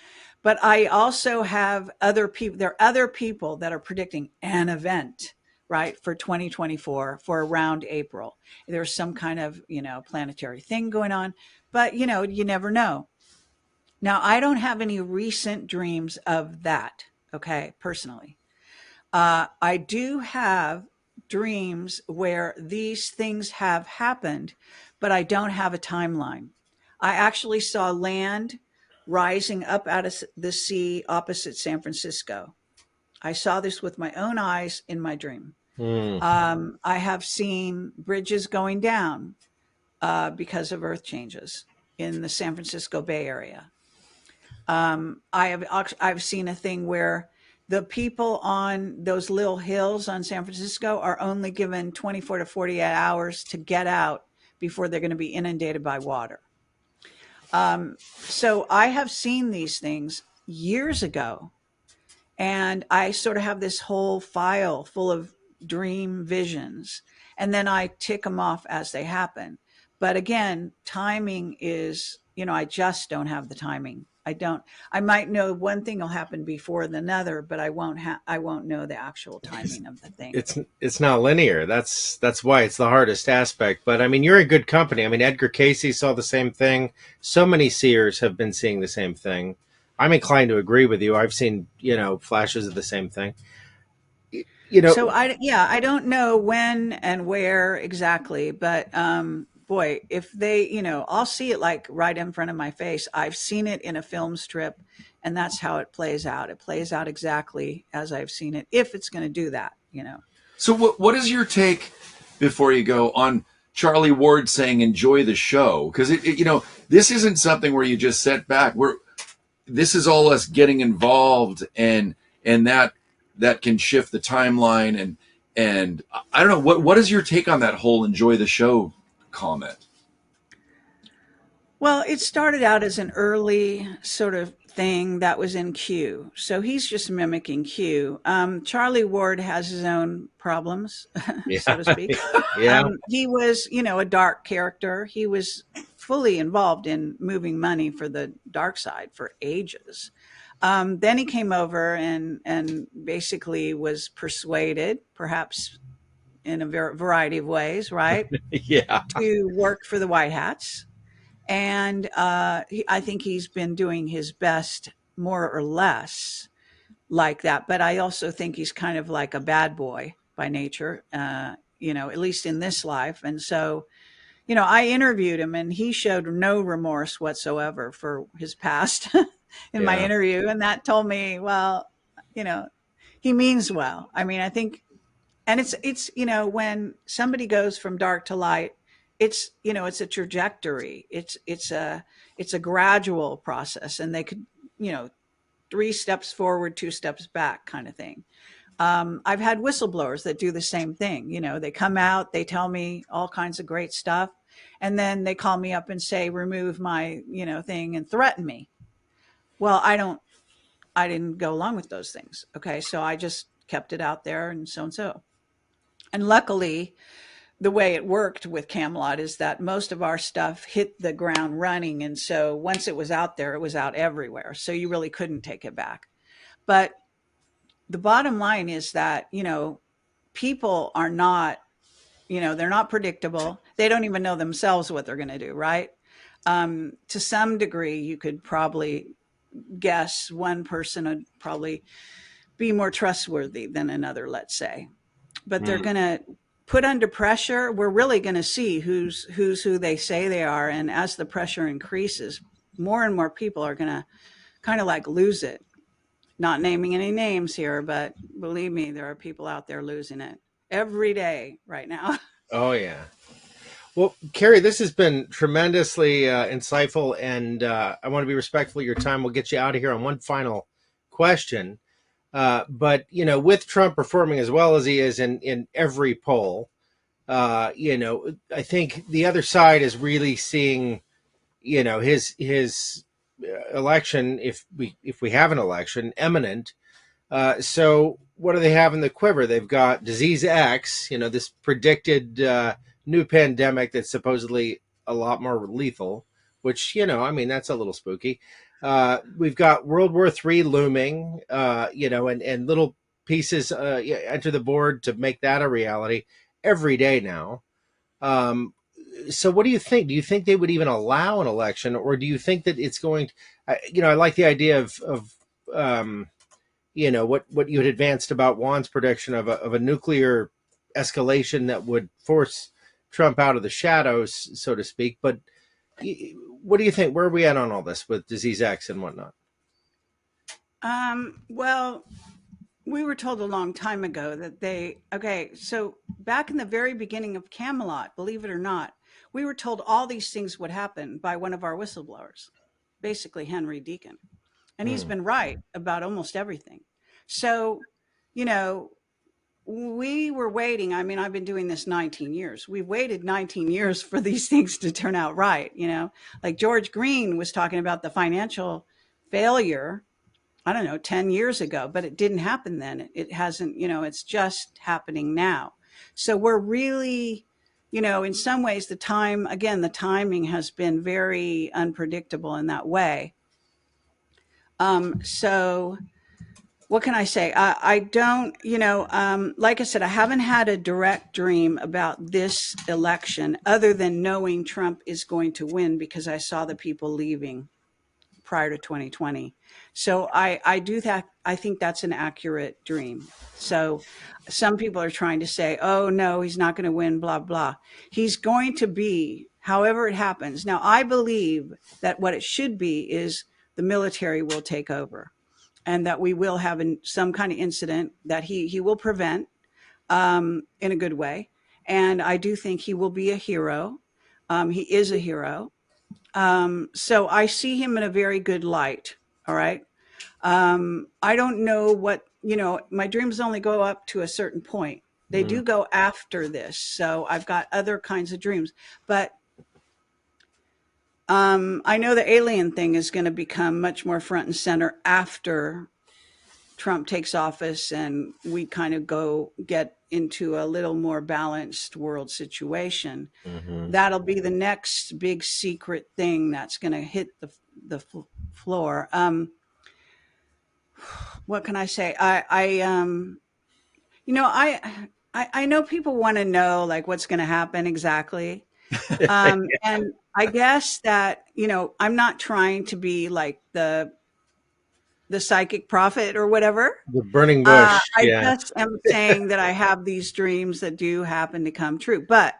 But I also have other people, there are other people that are predicting an event, right, for 2024 for around April. There's some kind of, planetary thing going on, but, you never know. Now, I don't have any recent dreams of that, okay, personally. I do have dreams where these things have happened, but I don't have a timeline. I actually saw land rising up out of the sea opposite San Francisco. I saw this with my own eyes in my dream. Mm. I have seen bridges going down because of earth changes in the San Francisco Bay Area. I've seen a thing where the people on those little hills on San Francisco are only given 24 to 48 hours to get out before they're going to be inundated by water. So I have seen these things years ago, and I sort of have this whole file full of dream visions, and then I tick them off as they happen. But again, timing is, I just don't have the timing. I might know one thing will happen before another, but I won't know the actual timing of the thing. It's not linear. That's why it's the hardest aspect. But I mean, you're in good company. I mean, Edgar Casey saw the same thing. So many seers have been seeing the same thing. I'm inclined to agree with you. I've seen, flashes of the same thing. So I don't know when and where exactly, but boy, if they, I'll see it like right in front of my face. I've seen it in a film strip, and that's how it plays out. It plays out exactly as I've seen it, if it's going to do that. So what is your take, before you go, on Charlie Ward saying enjoy the show? Because this isn't something where you just sit back. This is all us getting involved, and that can shift the timeline, and I don't know, what is your take on that whole enjoy the show comment? Well, it started out as an early sort of thing that was in Q. So he's just mimicking Q. Charlie Ward has his own problems, so to Yeah. speak. Yeah. He was, a dark character. He was fully involved in moving money for the dark side for ages. Then he came over and basically was persuaded, perhaps in a variety of ways, right, Yeah. to work for the White Hats. And I think he's been doing his best, more or less, like that. But I also think he's kind of like a bad boy by nature, at least in this life. And so, I interviewed him, and he showed no remorse whatsoever for his past in my Yeah. interview. And that told me, well, he means well. I mean, I think, and it's when somebody goes from dark to light, it's a trajectory. It's a gradual process, and they could, 3 steps forward, 2 steps back kind of thing. I've had whistleblowers that do the same thing. You know, they come out, they tell me all kinds of great stuff, and then they call me up and say, remove my, you know, thing and threaten me. Well, I didn't go along with those things. Okay. So I just kept it out there and so and so. And luckily, the way it worked with Camelot is that most of our stuff hit the ground running. And so once it was out there, it was out everywhere. So you really couldn't take it back. But the bottom line is that, you know, people are not, you know, they're not predictable. They don't even know themselves what they're going to do, right? To some degree, you could probably guess one person would probably be more trustworthy than another, let's say. But they're Mm. going to put under pressure. We're really going to see who's who they say they are. And as the pressure increases, more and more people are going to kind of like lose it. Not naming any names here, but believe me, there are people out there losing it every day right now. Oh yeah. Well, Kerry, this has been tremendously insightful, and I want to be respectful of your time. We'll get you out of here on one final question. But you know, with Trump performing as well as he is in every poll, you know, I think the other side is really seeing, you know, his election, if we have an election, imminent. So what do they have in the quiver? They've got disease X, you know, this predicted new pandemic that's supposedly a lot more lethal, which, you know, I mean, that's a little spooky. We've got World War III looming, you know, and little pieces enter the board to make that a reality every day now. So what do you think? Do you think they would even allow an election, or do you think that it's going to, you know, I like the idea of you know, what you had advanced about Juan's prediction of a nuclear escalation that would force Trump out of the shadows, so to speak. But what do you think? Where are we at on all this with disease X and whatnot? Well, we were told a long time ago that okay, so back in the very beginning of Camelot, believe it or not, we were told all these things would happen by one of our whistleblowers, basically Henry Deacon. And he's Hmm. been right about almost everything. So, you know, we were waiting. I mean, I've been doing this 19 years. We've waited 19 years for these things to turn out right. You know, like George Green was talking about the financial failure, I don't know, 10 years ago, but it didn't happen then. It hasn't, you know, it's just happening now. So we're really, you know, in some ways, the timing has been very unpredictable in that way. So what can I say? I don't, you know, like I said, I haven't had a direct dream about this election other than knowing Trump is going to win because I saw the people leaving prior to 2020. So I do that. I think that's an accurate dream. So some people are trying to say, oh, no, he's not going to win, blah, blah. He's going to be, however it happens. Now, I believe that what it should be is the military will take over and that we will have some kind of incident that he will prevent in a good way. And I do think he will be a hero. He is a hero. So I see him in a very good light. All right. I don't know what, you know, my dreams only go up to a certain point. They Hmm. do go after this. So I've got other kinds of dreams. But I know the alien thing is going to become much more front and center after Trump takes office and we kind of get into a little more balanced world situation. Hmm. That'll be the next big secret thing that's going to hit the floor. What can I say? You know, I know people want to know like what's going to happen exactly. And I guess that, you know, I'm not trying to be like the psychic prophet or whatever. The burning bush. I Yeah. just am saying that I have these dreams that do happen to come true. But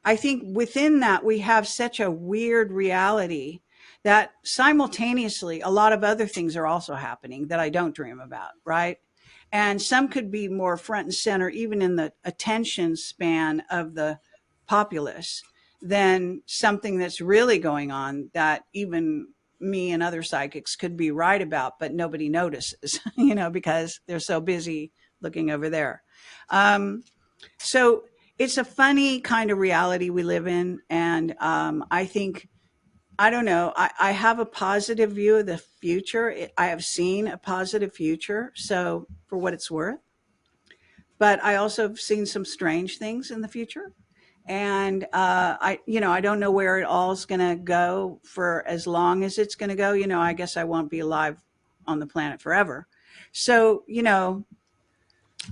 I think within that, we have such a weird reality that simultaneously, a lot of other things are also happening that I don't dream about, right? And some could be more front and center, even in the attention span of the populace, than something that's really going on that even me and other psychics could be right about, but nobody notices, you know, because they're so busy looking over there. Um, so it's a funny kind of reality we live in. And I think, I don't know, I have a positive view of the future. I have seen a positive future. So for what it's worth, but I also have seen some strange things in the future. And I don't know where it all's going to go for as long as it's going to go. You know, I guess I won't be alive on the planet forever. So,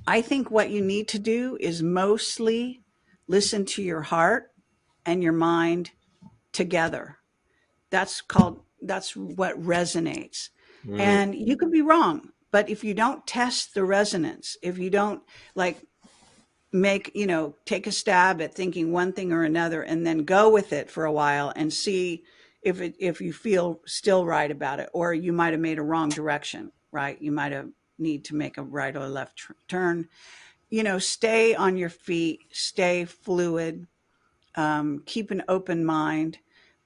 I think what you need to do is mostly listen to your heart and your mind together. That's what resonates. Mm. And you could be wrong, but if you don't test the resonance, if you don't like take a stab at thinking one thing or another and then go with it for a while and see if you feel still right about it, or you might have made a wrong direction, right? You might have need to make a right or left turn. Stay on your feet, stay fluid, keep an open mind,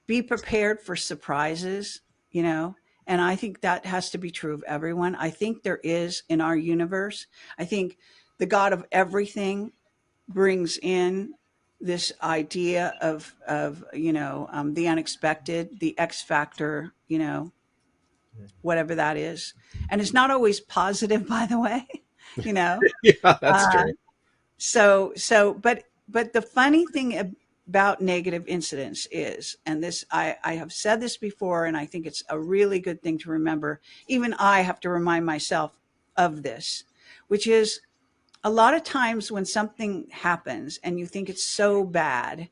be prepared for surprises, you know. And I think that has to be true of everyone. I think there is in our universe, I think the God of everything brings in this idea of the unexpected, the X factor, whatever that is. And it's not always positive, by the way, you know. Yeah, that's Uh, true. but the funny thing about negative incidents is, and this I have said this before, and I think it's a really good thing to remember. Even I have to remind myself of this, which is a lot of times when something happens and you think it's so bad,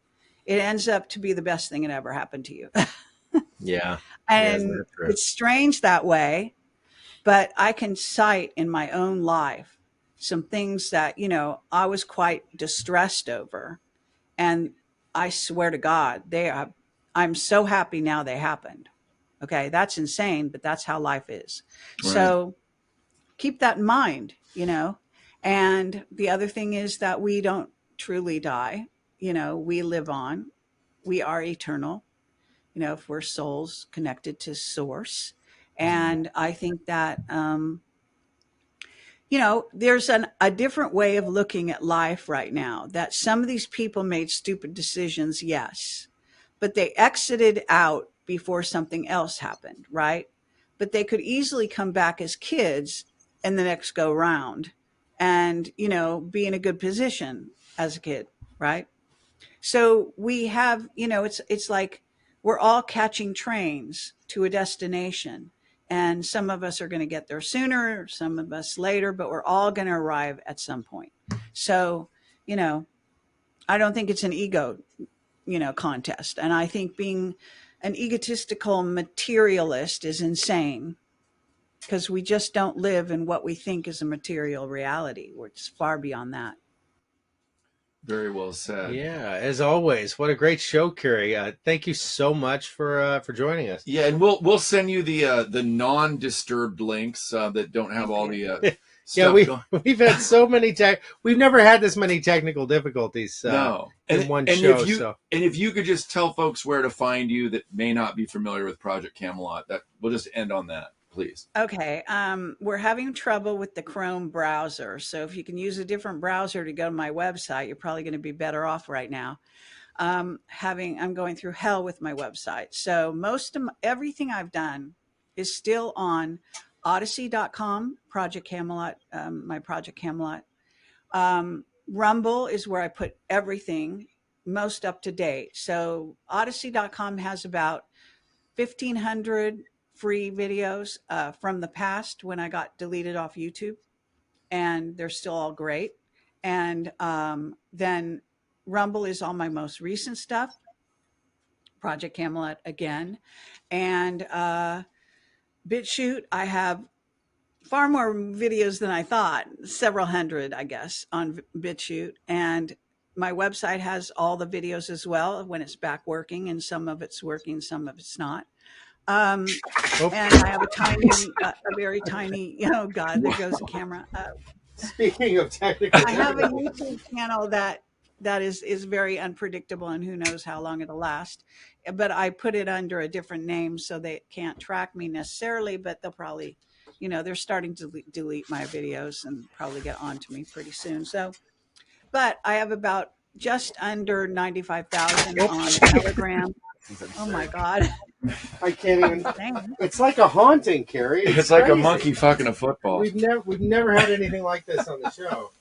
it ends up to be the best thing that ever happened to you. Yeah. Yeah, isn't And that true? it's strange that way, but I can cite in my own life some things that, I was quite distressed over. And I swear to God, I'm so happy now they happened. Okay. That's insane, but that's how life is. Right. So keep that in mind, you know. And the other thing is that we don't truly die. We live on. We are eternal, if we're souls connected to source. Mm. And I think that, there's a different way of looking at life right now, that some of these people made stupid decisions, yes, but they exited out before something else happened, right? But they could easily come back as kids in the next go round and, be in a good position as a kid, right? So we have, it's like we're all catching trains to a destination. And some of us are going to get there sooner, some of us later, but we're all going to arrive at some point. So, you know, I don't think it's an ego, contest. And I think being an egotistical materialist is insane, because we just don't live in what we think is a material reality. It's far beyond that. Very well said. Yeah, as always, what a great show, Kerry. Thank you so much for joining us. Yeah, and we'll send you the non-disturbed links that don't have Thank all you. the Yeah, stuff going. we've had so many we've never had this many technical difficulties No, in one and show. So if you could just tell folks where to find you that may not be familiar with Project Camelot, that we'll just end on that, please. Okay, we're having trouble with the Chrome browser. So if you can use a different browser to go to my website, you're probably going to be better off right now. I'm going through hell with my website. So everything I've done is still on odyssey.com, Project Camelot, my Project Camelot. Rumble is where I put everything most up to date. So odyssey.com has about 1,500 free videos from the past when I got deleted off YouTube, and they're still all great. And then Rumble is all my most recent stuff, Project Camelot again. And BitChute, I have far more videos than I thought, several hundred, I guess, on BitChute. And my website has all the videos as well when it's back working, and some of it's working, some of it's not. Um, oh, and I have a very tiny, God, there goes the camera. speaking of technical I have a difficulties, YouTube channel that that is very unpredictable, and who knows how long it'll last. But I put it under a different name so they can't track me necessarily, but they'll probably, they're starting to delete my videos and probably get on to me pretty soon. So, but I have about just under 95,000 on Telegram. Oh my God. I can't even. Insane. It's like a haunting, Kerry. It's like a crazy. monkey fucking a football. We've never had anything like this on the show.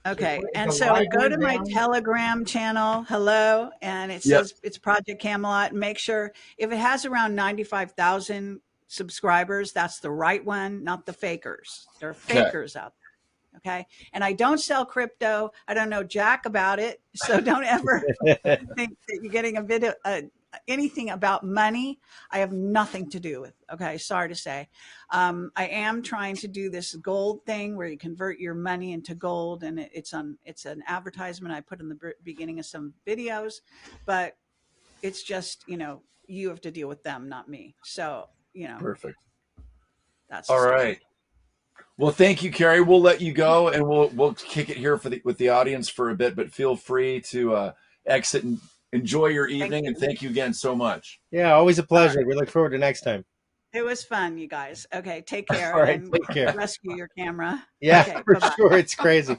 Okay. Is And the so live go one to my down? Telegram channel. Hello. And it Yep. says it's Project Camelot. Make sure if it has around 95,000 subscribers, that's the right one, not the fakers. There are Okay. fakers out there. Okay. And I don't sell crypto. I don't know jack about it. So don't ever think that you're getting a video, anything about money. I have nothing to do with. Okay. Sorry to say. I am trying to do this gold thing where you convert your money into gold, and it's an advertisement I put in the beginning of some videos, but it's just, you have to deal with them, not me. So, Perfect. that's All the story. right. Well, thank you, Kerry. We'll let you go, and we'll kick it here with the audience for a bit. But feel free to exit and enjoy your evening. And thank you again so much. Yeah, always a pleasure. We look forward to next time. It was fun, you guys. Okay, take care. All right, and take care. rescue your camera. Yeah, Okay, for bye-bye. sure. It's crazy.